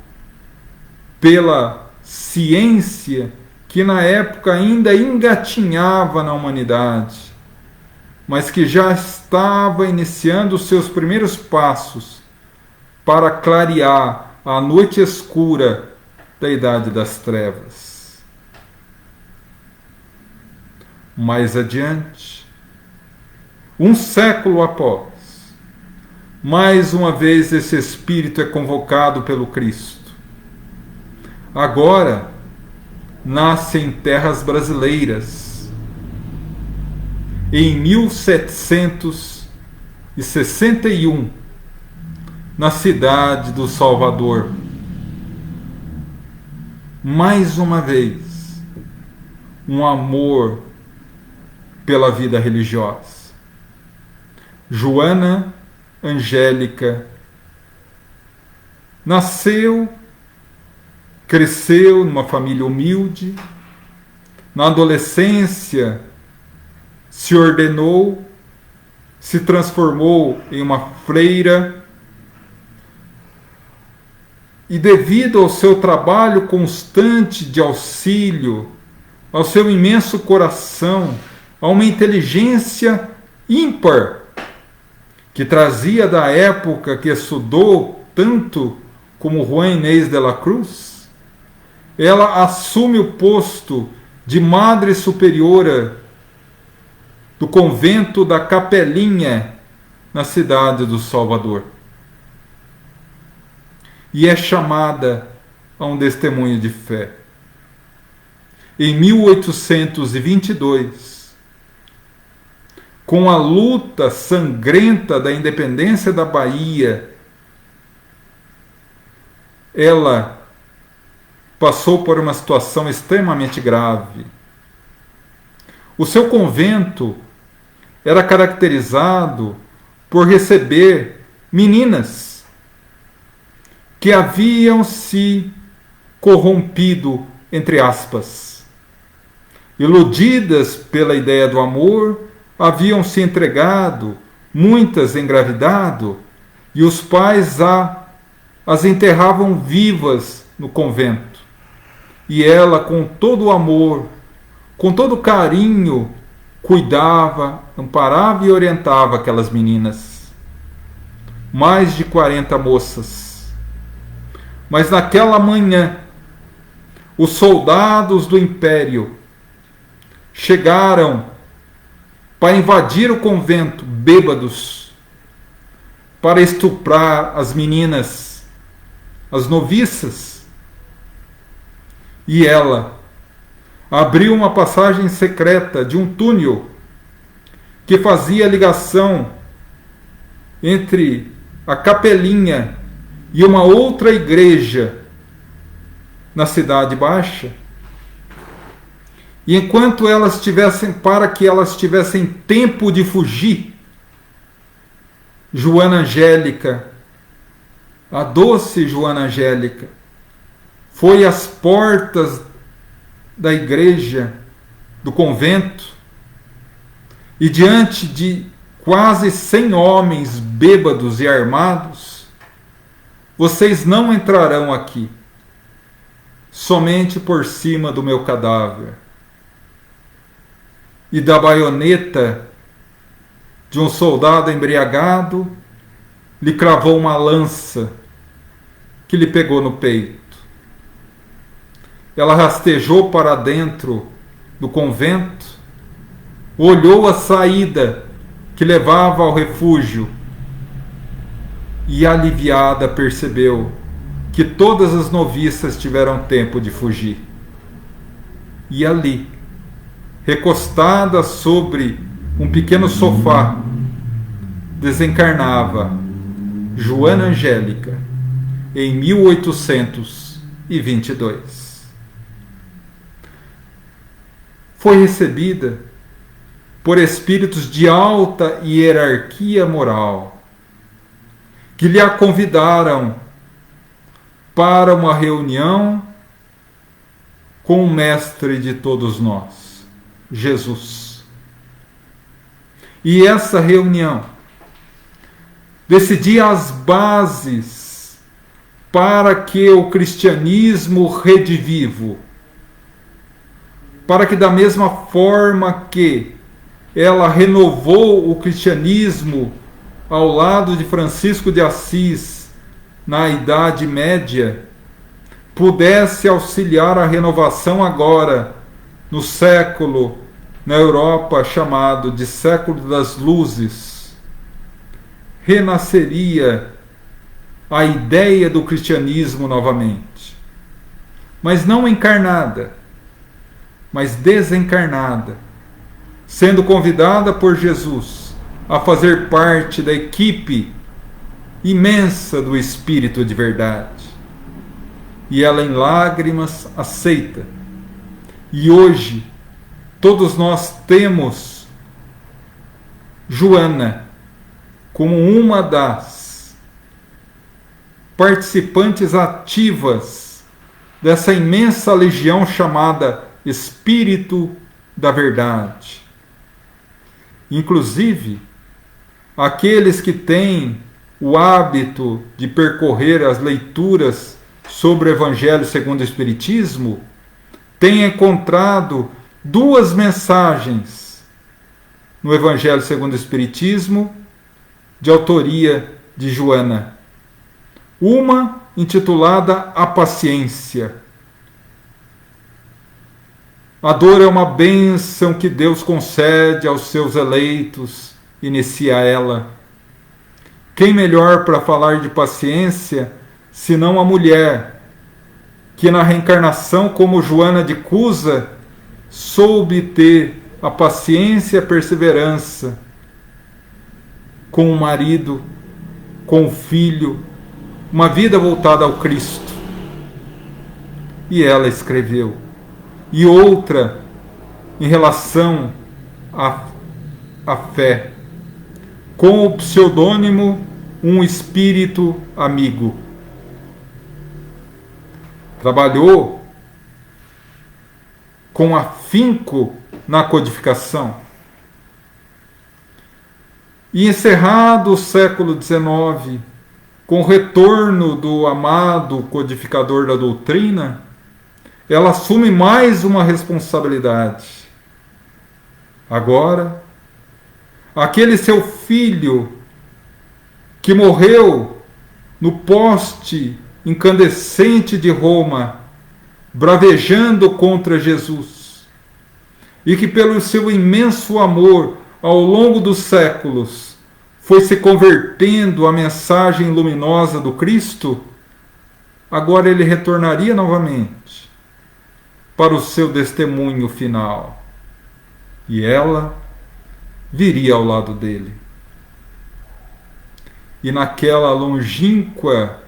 pela ciência que na época ainda engatinhava na humanidade, mas que já estava iniciando os seus primeiros passos para clarear a noite escura da Idade das Trevas. Mais adiante, um século após, mais uma vez esse Espírito é convocado pelo Cristo. Agora, nasce em terras brasileiras, em 1761, na cidade do Salvador. Mais uma vez, um amor pela vida religiosa. Joana Angélica nasceu, cresceu numa família humilde. Na adolescência, se ordenou, se transformou em uma freira. E devido ao seu trabalho constante de auxílio, ao seu imenso coração, a uma inteligência ímpar, que trazia da época que estudou tanto como Juan Inés de la Cruz, ela assume o posto de Madre Superiora do convento da Capelinha, na cidade do Salvador. E é chamada a um testemunho de fé. Em 1822, com a luta sangrenta da independência da Bahia, ela passou por uma situação extremamente grave. O seu convento era caracterizado por receber meninas que haviam se corrompido, entre aspas, iludidas pela ideia do amor, haviam se entregado, muitas engravidado, e os pais as enterravam vivas no convento. E ela, com todo o amor, com todo o carinho, cuidava, amparava e orientava aquelas meninas. Mais de 40 moças. Mas naquela manhã, os soldados do Império chegaram para invadir o convento, bêbados, para estuprar as meninas, as noviças. E ela abriu uma passagem secreta de um túnel que fazia ligação entre a Capelinha e uma outra igreja na Cidade Baixa. E enquanto elas tivessem, para que elas tivessem tempo de fugir, Joana Angélica, a doce Joana Angélica, foi às portas da igreja, do convento, e diante de quase 100 homens bêbados e armados, vocês não entrarão aqui, somente por cima do meu cadáver. E da baioneta de um soldado embriagado, lhe cravou uma lança que lhe pegou no peito. Ela rastejou para dentro do convento, olhou a saída que levava ao refúgio e, aliviada, percebeu que todas as noviças tiveram tempo de fugir. E ali, recostada sobre um pequeno sofá, desencarnava Joana Angélica em 1822. Foi recebida por espíritos de alta hierarquia moral, que lhe a convidaram para uma reunião com o mestre de todos nós, Jesus. E essa reunião decidia as bases para que o cristianismo redivivo para que, da mesma forma que ela renovou o cristianismo ao lado de Francisco de Assis na Idade Média, pudesse auxiliar a renovação agora, no século, na Europa, chamado de século das luzes. Renasceria a ideia do cristianismo novamente, mas não encarnada, mas desencarnada, sendo convidada por Jesus a fazer parte da equipe imensa do Espírito de verdade. E ela, em lágrimas, aceita. E hoje, todos nós temos Joana como uma das participantes ativas dessa imensa legião chamada Espírito da Verdade. Inclusive, aqueles que têm o hábito de percorrer as leituras sobre o Evangelho segundo o Espiritismo têm encontrado duas mensagens no Evangelho segundo o Espiritismo de autoria de Joana. Uma intitulada A Paciência. A dor é uma bênção que Deus concede aos seus eleitos, inicia ela. Quem melhor para falar de paciência senão a mulher, que na reencarnação como Joana de Cusa soube ter a paciência e a perseverança com o marido, com o filho, uma vida voltada ao Cristo. E ela escreveu. E outra em relação à fé, com o pseudônimo Um Espírito Amigo. Trabalhou com afinco na codificação. E encerrado o século XIX, com o retorno do amado codificador da doutrina, ela assume mais uma responsabilidade. Agora, aquele seu filho que morreu no poste incandescente de Roma, bravejando contra Jesus, e que pelo seu imenso amor ao longo dos séculos foi se convertendo à mensagem luminosa do Cristo, agora ele retornaria novamente para o seu testemunho final. E ela viria ao lado dele. E naquela longínqua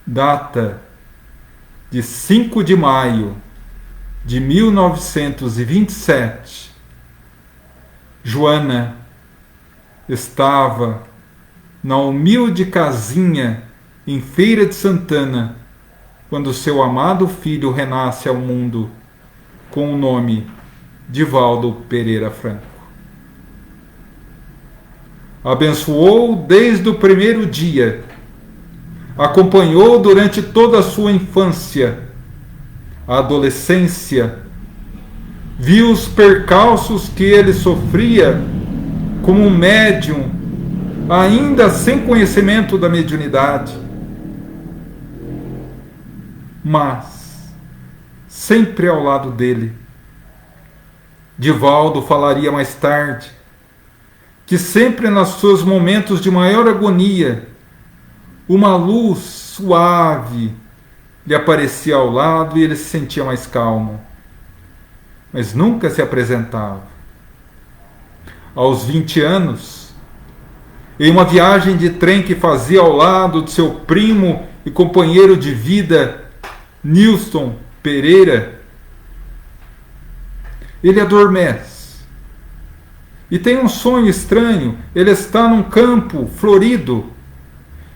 data de 5 de maio de 1927, Joana estava na humilde casinha em Feira de Santana, quando seu amado filho renasce ao mundo com o nome Divaldo Pereira Franco. Abençoou desde o primeiro dia, acompanhou durante toda a sua infância, a adolescência, viu os percalços que ele sofria como um médium, ainda sem conhecimento da mediunidade, mas sempre ao lado dele. Divaldo falaria mais tarde que sempre nos seus momentos de maior agonia, uma luz suave lhe aparecia ao lado e ele se sentia mais calmo, mas nunca se apresentava. Aos 20 anos, em uma viagem de trem que fazia ao lado de seu primo e companheiro de vida, Nilson Pereira, ele adormece e tem um sonho estranho. Ele está num campo florido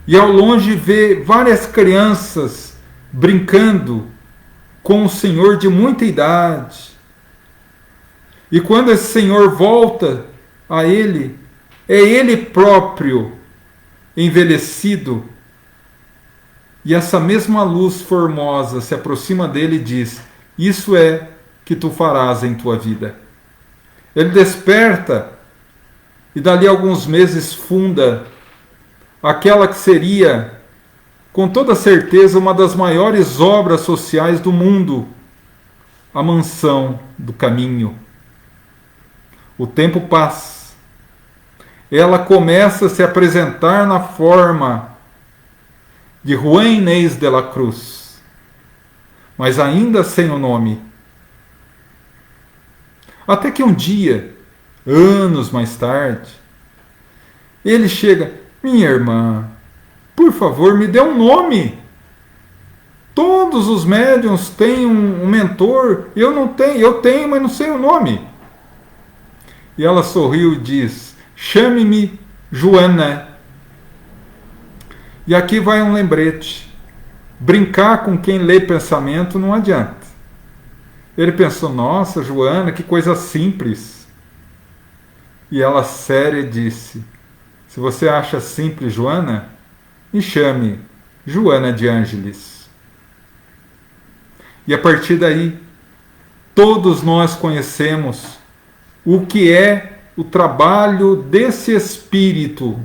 e ao longe vê várias crianças brincando com um senhor de muita idade. E quando esse senhor volta a ele, é ele próprio envelhecido. E essa mesma luz formosa se aproxima dele e diz: isso é que tu farás em tua vida. Ele desperta e dali a alguns meses funda aquela que seria, com toda certeza, uma das maiores obras sociais do mundo, a Mansão do Caminho. O tempo passa. Ela começa a se apresentar na forma de Juan Inés de la Cruz, mas ainda sem o nome. Até que um dia, anos mais tarde, ele chega: minha irmã, por favor, me dê um nome. Todos os médiuns têm um mentor, eu não tenho, eu tenho, mas não sei o nome. E ela sorriu e diz: chame-me Joana. E aqui vai um lembrete. Brincar com quem lê pensamento não adianta. Ele pensou: nossa, Joana, que coisa simples. E ela, séria, disse: se você acha simples, Joana, me chame Joana de Ângeles. E a partir daí, todos nós conhecemos o que é o trabalho desse espírito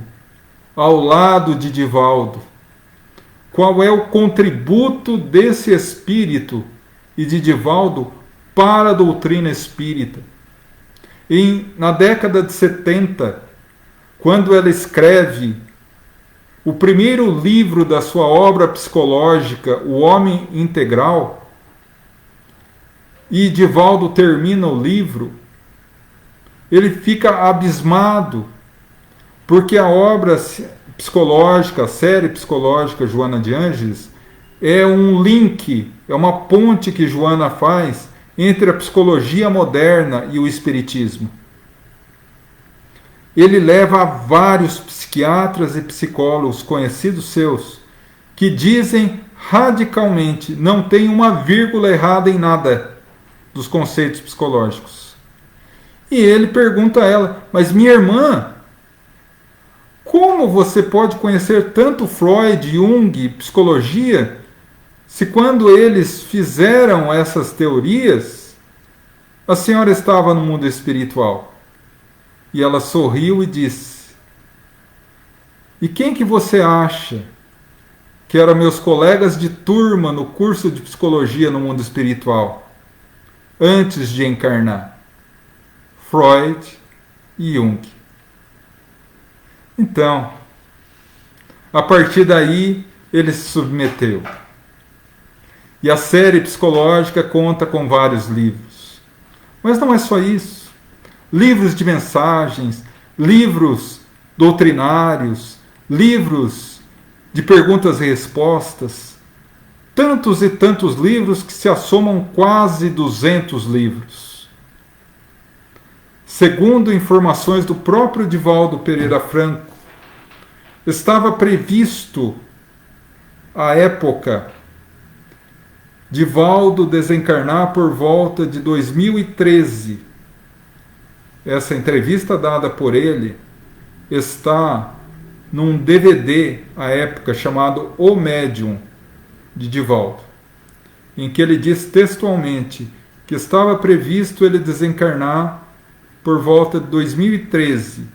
ao lado de Divaldo. Qual é o contributo desse espírito e de Divaldo para a doutrina espírita? Na década de 70, quando ela escreve o primeiro livro da sua obra psicológica, O Homem Integral, e Divaldo termina o livro, ele fica abismado, porque a obra psicológica, a série psicológica Joana de Ângeles, é um link, é uma ponte que Joana faz entre a psicologia moderna e o espiritismo. Ele leva a vários psiquiatras e psicólogos conhecidos seus que dizem radicalmente: não tem uma vírgula errada em nada dos conceitos psicológicos. E ele pergunta a ela: mas minha irmã, como você pode conhecer tanto Freud, Jung, psicologia, se quando eles fizeram essas teorias, a senhora estava no mundo espiritual? E ela sorriu e disse: e quem que você acha que eram meus colegas de turma no curso de psicologia no mundo espiritual, antes de encarnar? Freud e Jung. Então, a partir daí, ele se submeteu. E a série psicológica conta com vários livros. Mas não é só isso. Livros de mensagens, livros doutrinários, livros de perguntas e respostas. Tantos e tantos livros que se assomam quase 200 livros. Segundo informações do próprio Divaldo Pereira Franco, estava previsto à época Divaldo desencarnar por volta de 2013. Essa entrevista dada por ele está num DVD à época chamado O Médium de Divaldo, em que ele diz textualmente que estava previsto ele desencarnar por volta de 2013,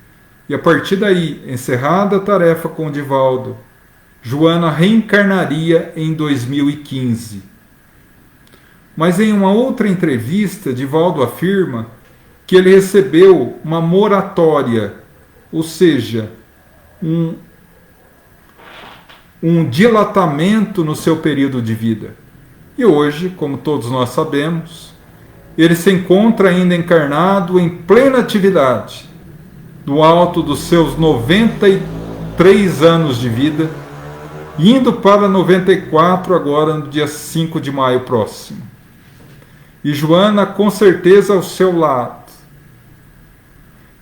e a partir daí, encerrada a tarefa com Divaldo, Joana reencarnaria em 2015. Mas em uma outra entrevista, Divaldo afirma que ele recebeu uma moratória, ou seja, um dilatamento no seu período de vida. E hoje, como todos nós sabemos, ele se encontra ainda encarnado em plena atividade, do alto dos seus 93 anos de vida, indo para 94 agora no dia 5 de maio próximo. E Joana com certeza ao seu lado.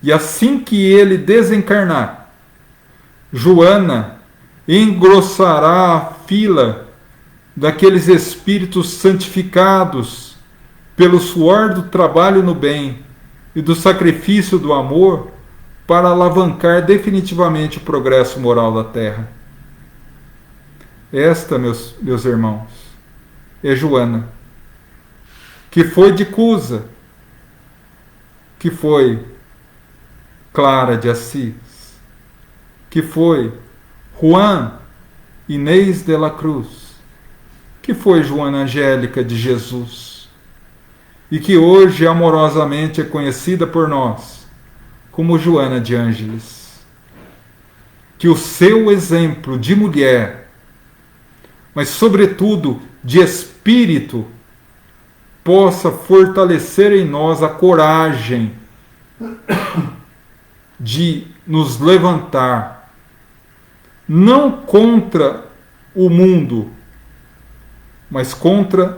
E assim que ele desencarnar, Joana engrossará a fila daqueles espíritos santificados pelo suor do trabalho no bem e do sacrifício do amor para alavancar definitivamente o progresso moral da Terra. Esta, meus irmãos, é Joana, que foi de Cusa, que foi Clara de Assis, que foi Juan Inês de la Cruz, que foi Joana Angélica de Jesus, e que hoje amorosamente é conhecida por nós como Joana de Ângeles. Que o seu exemplo de mulher, mas sobretudo de espírito, possa fortalecer em nós a coragem de nos levantar, não contra o mundo, mas contra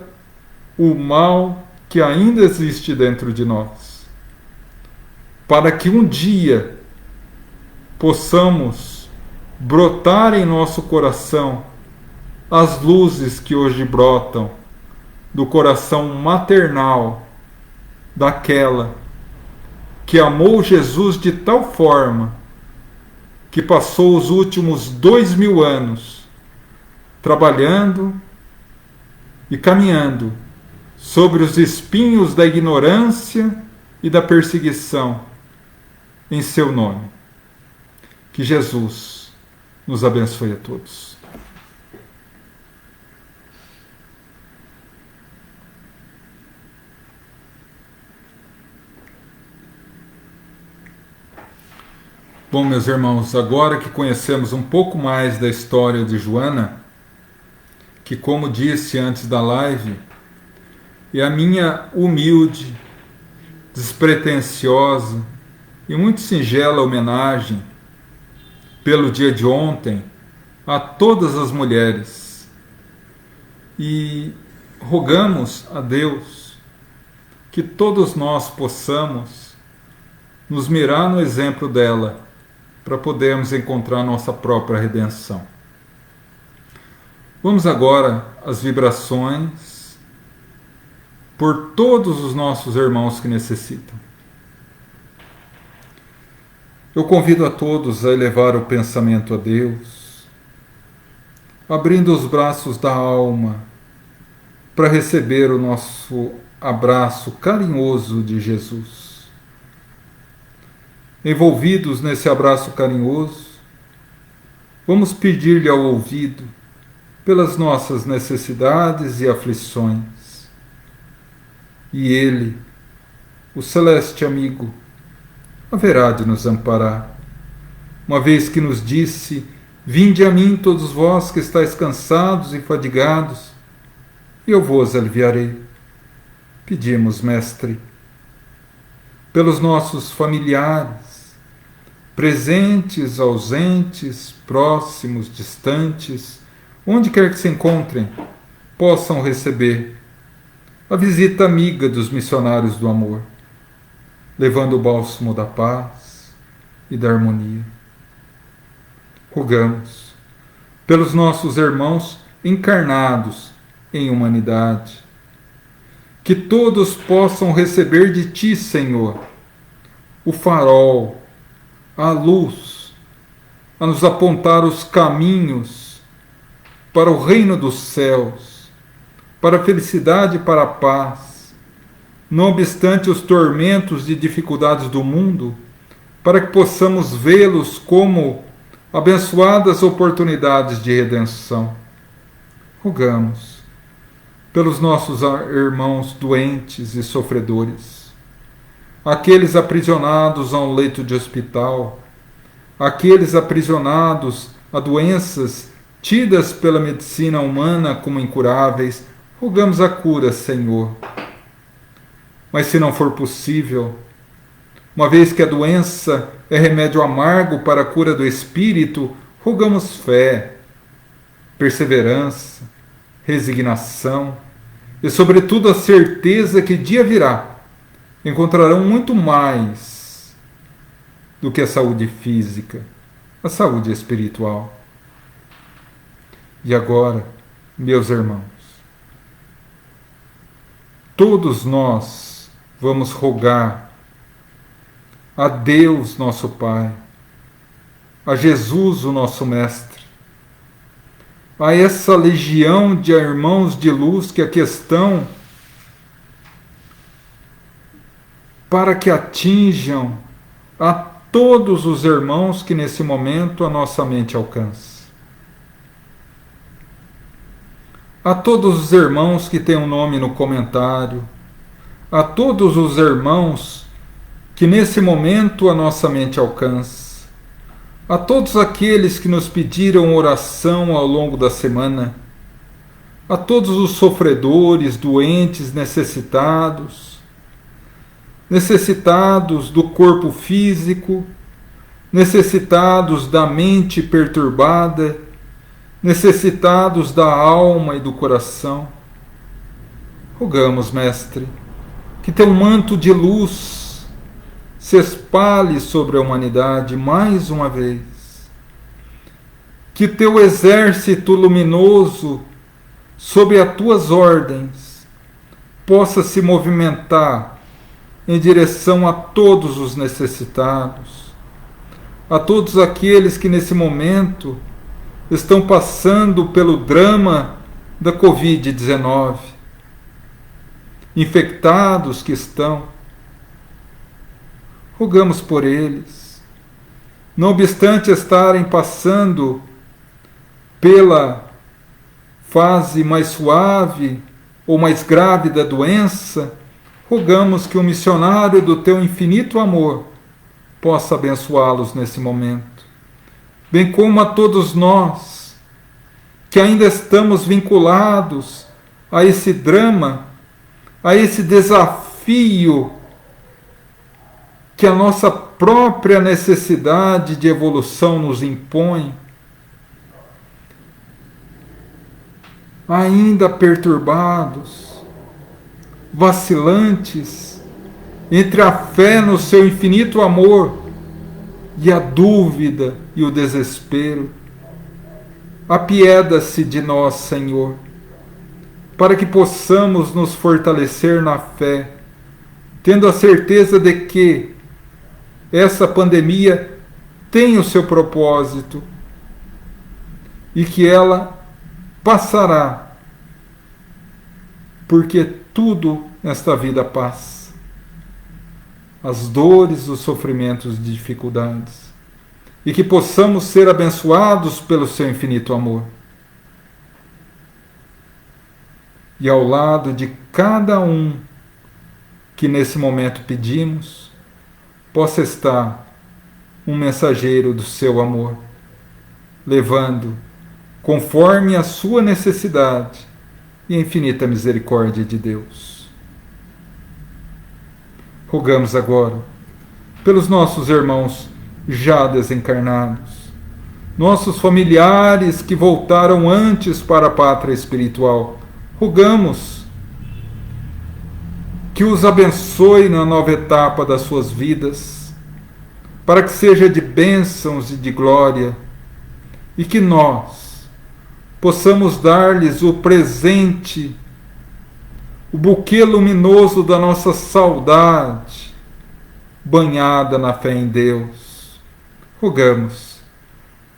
o mal que ainda existe dentro de nós, para que um dia possamos brotar em nosso coração as luzes que hoje brotam do coração maternal daquela que amou Jesus de tal forma que passou os últimos 2000 anos trabalhando e caminhando sobre os espinhos da ignorância e da perseguição em seu nome. Que Jesus nos abençoe a todos. Bom, meus irmãos, agora que conhecemos um pouco mais da história de Joana, que, como disse antes da live, é a minha humilde, despretensiosa e muito singela homenagem pelo dia de ontem a todas as mulheres. E rogamos a Deus que todos nós possamos nos mirar no exemplo dela para podermos encontrar nossa própria redenção. Vamos agora às vibrações por todos os nossos irmãos que necessitam. Eu convido a todos a elevar o pensamento a Deus, abrindo os braços da alma para receber o nosso abraço carinhoso de Jesus. Envolvidos nesse abraço carinhoso, vamos pedir-lhe ao ouvido pelas nossas necessidades e aflições. E Ele, o celeste amigo, haverá de nos amparar, uma vez que nos disse: vinde a mim todos vós que estáis cansados e fadigados, e eu vos aliviarei. Pedimos, Mestre, pelos nossos familiares, presentes, ausentes, próximos, distantes, onde quer que se encontrem, possam receber a visita amiga dos missionários do amor, levando o bálsamo da paz e da harmonia. Rogamos pelos nossos irmãos encarnados em humanidade, que todos possam receber de Ti, Senhor, o farol, a luz, a nos apontar os caminhos para o reino dos céus, para a felicidade e para a paz, não obstante os tormentos e dificuldades do mundo, para que possamos vê-los como abençoadas oportunidades de redenção. Rogamos pelos nossos irmãos doentes e sofredores, aqueles aprisionados a um leito de hospital, aqueles aprisionados a doenças tidas pela medicina humana como incuráveis. Rogamos a cura, Senhor. Mas se não for possível, uma vez que a doença é remédio amargo para a cura do espírito, rogamos fé, perseverança, resignação e, sobretudo, a certeza que dia virá encontrarão muito mais do que a saúde física, a saúde espiritual. E agora, meus irmãos, todos nós vamos rogar a Deus, nosso Pai, a Jesus, o nosso Mestre, a essa legião de irmãos de luz que aqui estão para que atinjam a todos os irmãos que nesse momento a nossa mente alcança. A todos os irmãos que têm um nome no comentário, a todos os irmãos que nesse momento a nossa mente alcança, a todos aqueles que nos pediram oração ao longo da semana, a todos os sofredores, doentes, necessitados do corpo físico, necessitados da mente perturbada, necessitados da alma e do coração. Rogamos, Mestre, que teu manto de luz se espalhe sobre a humanidade mais uma vez, que teu exército luminoso, sob as tuas ordens, possa se movimentar em direção a todos os necessitados, a todos aqueles que nesse momento estão passando pelo drama da Covid-19, infectados que estão. Rogamos por eles, não obstante estarem passando pela fase mais suave ou mais grave da doença, rogamos que o missionário do teu infinito amor possa abençoá-los nesse momento, bem como a todos nós que ainda estamos vinculados a esse drama, a esse desafio que a nossa própria necessidade de evolução nos impõe, ainda perturbados, vacilantes entre a fé no seu infinito amor e a dúvida e o desespero. Apieda-se de nós, Senhor, para que possamos nos fortalecer na fé, tendo a certeza de que essa pandemia tem o seu propósito e que ela passará, porque tudo nesta vida passa. As dores, os sofrimentos e dificuldades. E que possamos ser abençoados pelo seu infinito amor. E ao lado de cada um que nesse momento pedimos, possa estar um mensageiro do seu amor, levando, conforme a sua necessidade e a infinita misericórdia de Deus. Rogamos agora pelos nossos irmãos já desencarnados, nossos familiares que voltaram antes para a pátria espiritual. Rogamos que os abençoe na nova etapa das suas vidas, para que seja de bênçãos e de glória, e que nós possamos dar-lhes o presente, o buquê luminoso da nossa saudade, banhada na fé em Deus. Rogamos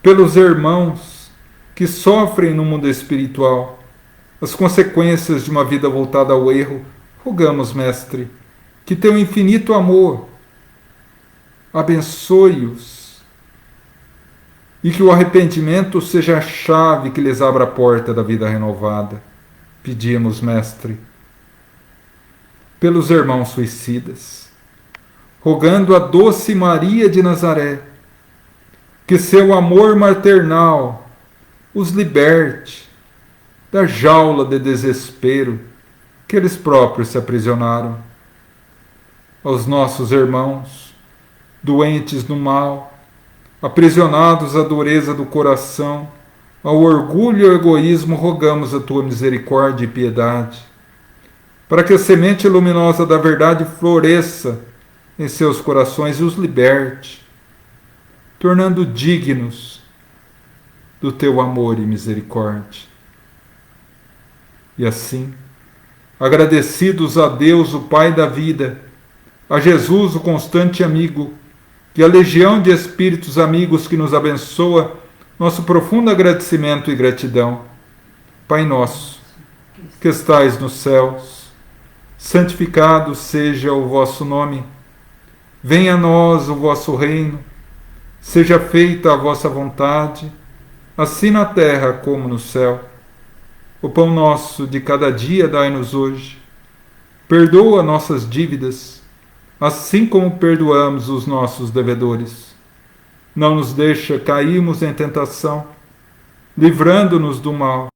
pelos irmãos que sofrem no mundo espiritual as consequências de uma vida voltada ao erro. Rogamos, Mestre, que teu infinito amor abençoe-os e que o arrependimento seja a chave que lhes abra a porta da vida renovada. Pedimos, Mestre, pelos irmãos suicidas, rogando a doce Maria de Nazaré, que seu amor maternal os liberte da jaula de desespero que eles próprios se aprisionaram. Aos nossos irmãos, doentes no mal, aprisionados à dureza do coração, ao orgulho e ao egoísmo, rogamos a tua misericórdia e piedade, para que a semente luminosa da verdade floresça em seus corações e os liberte, tornando dignos do teu amor e misericórdia. E assim, agradecidos a Deus, o Pai da vida, a Jesus, o constante amigo, e a legião de espíritos amigos que nos abençoa, nosso profundo agradecimento e gratidão. Pai nosso, que estais nos céus, santificado seja o vosso nome. Venha a nós o vosso reino, seja feita a vossa vontade, assim na terra como no céu. O pão nosso de cada dia dai-nos hoje. Perdoa nossas dívidas, assim como perdoamos os nossos devedores. Não nos deixa cairmos em tentação, livrando-nos do mal.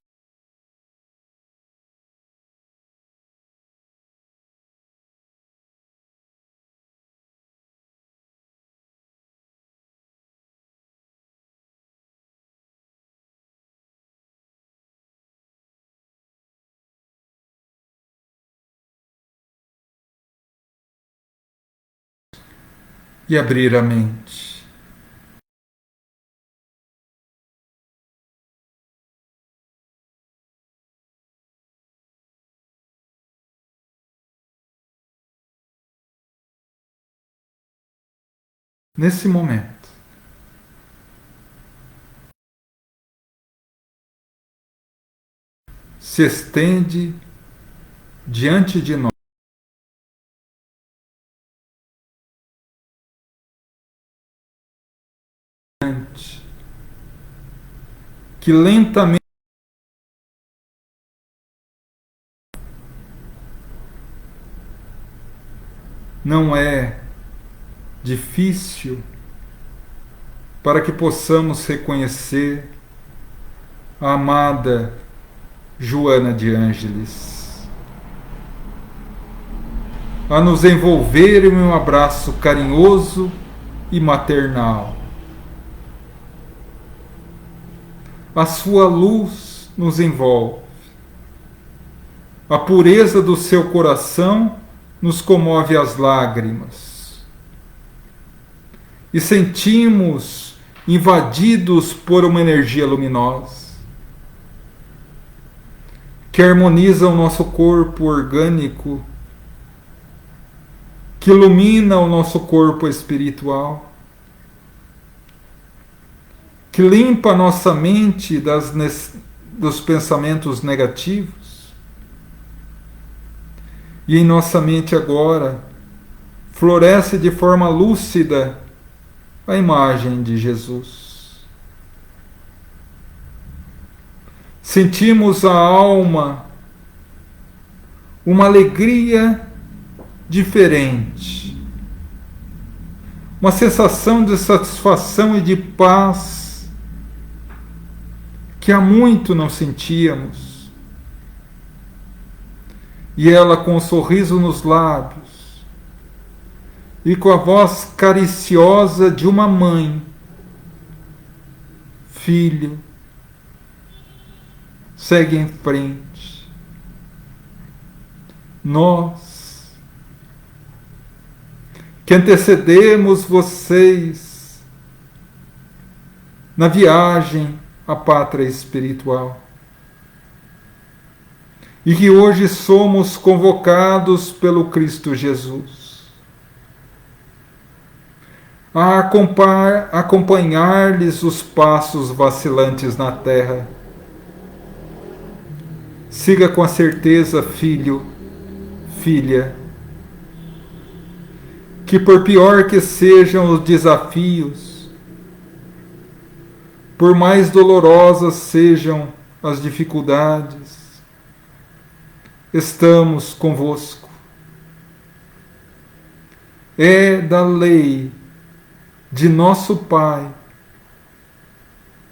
E abrir a mente. Nesse momento, se estende diante de nós, que lentamente não é difícil para que possamos reconhecer a amada Joana de Ângeles, a nos envolver em um abraço carinhoso e maternal. A sua luz nos envolve. A pureza do seu coração nos comove as lágrimas. E sentimos invadidos por uma energia luminosa que harmoniza o nosso corpo orgânico, que ilumina o nosso corpo espiritual, que limpa a nossa mente dos pensamentos negativos. E em nossa mente agora floresce de forma lúcida a imagem de Jesus. Sentimos a alma uma alegria diferente, uma sensação de satisfação e de paz que há muito não sentíamos. E ela, com um sorriso nos lábios e com a voz cariciosa de uma mãe: filho, segue em frente. Nós, que antecedemos vocês na viagem à pátria espiritual, e que hoje somos convocados pelo Cristo Jesus a acompanhar-lhes os passos vacilantes na terra. Siga com a certeza, filho, filha, que por pior que sejam os desafios, por mais dolorosas sejam as dificuldades, estamos convosco. É da lei de nosso Pai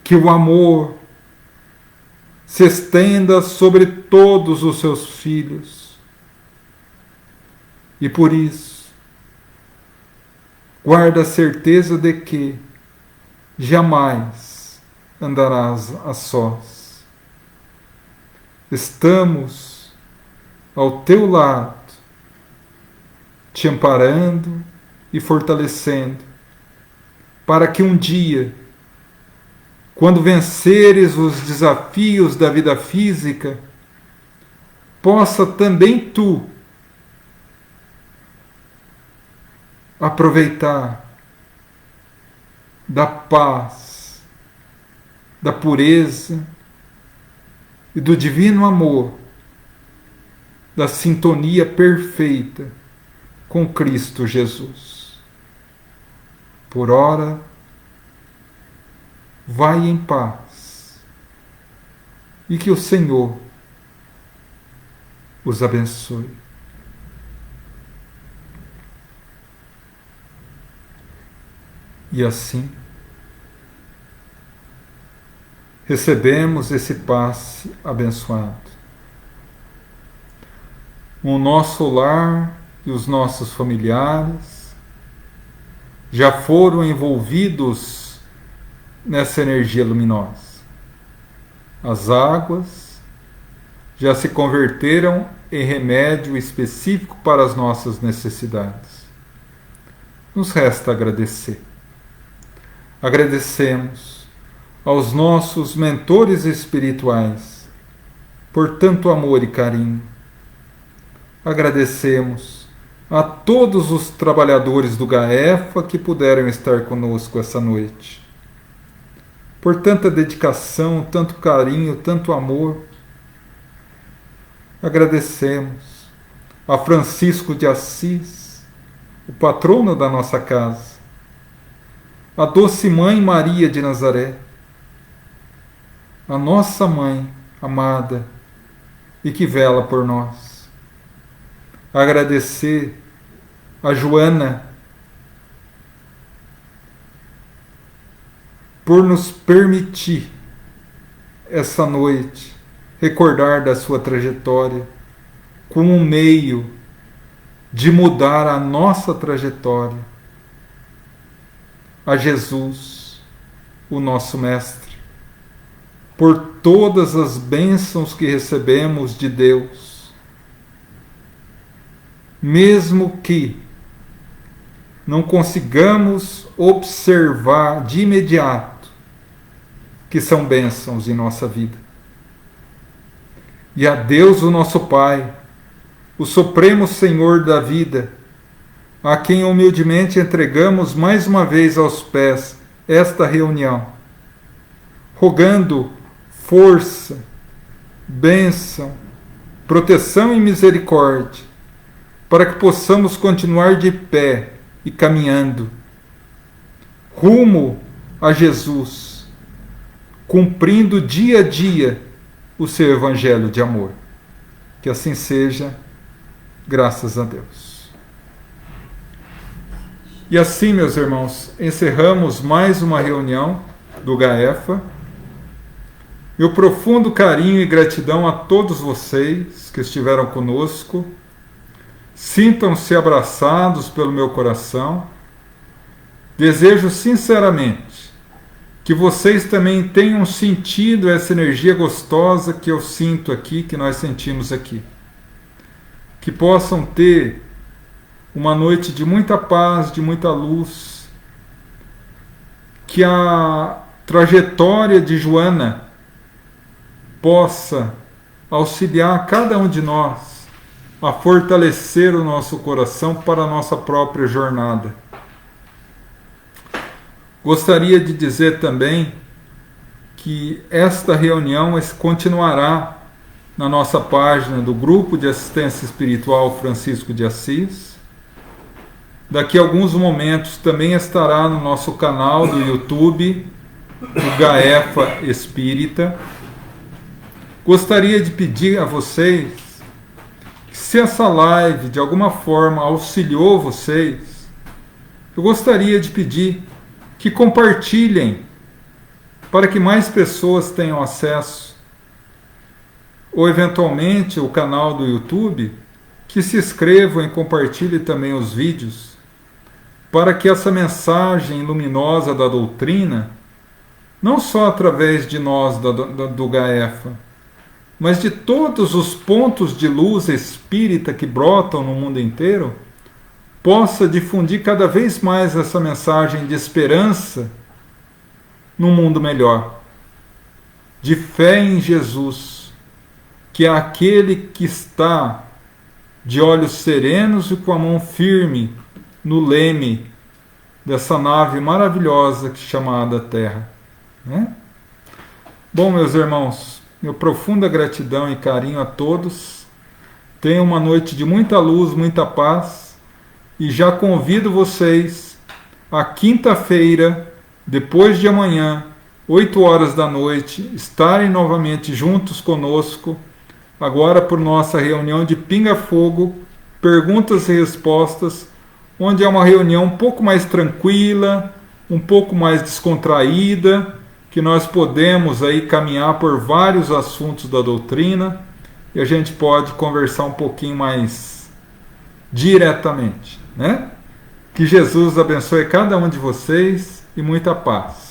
que o amor se estenda sobre todos os seus filhos. E por isso, guarda a certeza de que jamais andarás a sós. Estamos ao teu lado, te amparando e fortalecendo, para que um dia, quando venceres os desafios da vida física, possa também tu aproveitar da paz, da pureza e do divino amor, da sintonia perfeita com Cristo Jesus. Por ora, vai em paz e que o Senhor os abençoe. E assim, recebemos esse passe abençoado. O nosso lar e os nossos familiares já foram envolvidos nessa energia luminosa. As águas já se converteram em remédio específico para as nossas necessidades. Nos resta agradecer. Agradecemos aos nossos mentores espirituais por tanto amor e carinho. Agradecemos a todos os trabalhadores do GAEFA que puderam estar conosco essa noite. Por tanta dedicação, tanto carinho, tanto amor. Agradecemos a Francisco de Assis, o patrono da nossa casa, a doce Mãe Maria de Nazaré, a nossa Mãe amada e que vela por nós. Agradecer a Joana por nos permitir essa noite recordar da sua trajetória como um meio de mudar a nossa trajetória a Jesus, o nosso Mestre, por todas as bênçãos que recebemos de Deus, mesmo que não consigamos observar de imediato que são bênçãos em nossa vida. E a Deus, o nosso Pai, o Supremo Senhor da vida, a quem humildemente entregamos mais uma vez aos pés esta reunião, rogando força, bênção, proteção e misericórdia, para que possamos continuar de pé e caminhando rumo a Jesus, cumprindo dia a dia o seu evangelho de amor. Que assim seja, graças a Deus. E assim, meus irmãos, encerramos mais uma reunião do GAEFA. Meu profundo carinho e gratidão a todos vocês que estiveram conosco. Sintam-se abraçados pelo meu coração. Desejo sinceramente que vocês também tenham sentido essa energia gostosa que eu sinto aqui, que nós sentimos aqui. Que possam ter uma noite de muita paz, de muita luz. Que a trajetória de Joana possa auxiliar cada um de nós a fortalecer o nosso coração para a nossa própria jornada. Gostaria de dizer também que esta reunião continuará na nossa página do Grupo de Assistência Espiritual Francisco de Assis. Daqui a alguns momentos também estará no nosso canal do YouTube, o GAEFA Espírita. Gostaria de pedir a vocês, se essa live de alguma forma auxiliou vocês, eu gostaria de pedir que compartilhem para que mais pessoas tenham acesso, ou eventualmente o canal do YouTube, que se inscrevam e compartilhem também os vídeos, para que essa mensagem luminosa da doutrina, não só através de nós do GAEFA, mas de todos os pontos de luz espírita que brotam no mundo inteiro, possa difundir cada vez mais essa mensagem de esperança num mundo melhor, de fé em Jesus, que é aquele que está de olhos serenos e com a mão firme no leme dessa nave maravilhosa que é chamada Terra, né? Bom, meus irmãos, meu profunda gratidão e carinho a todos. Tenham uma noite de muita luz, muita paz, e já convido vocês a quinta-feira, depois de amanhã, 8 horas da noite, estarem novamente juntos conosco, agora por nossa reunião de Pinga Fogo, perguntas e respostas, onde é uma reunião um pouco mais tranquila, um pouco mais descontraída, que nós podemos aí caminhar por vários assuntos da doutrina e a gente pode conversar um pouquinho mais diretamente, né? Que Jesus abençoe cada um de vocês e muita paz.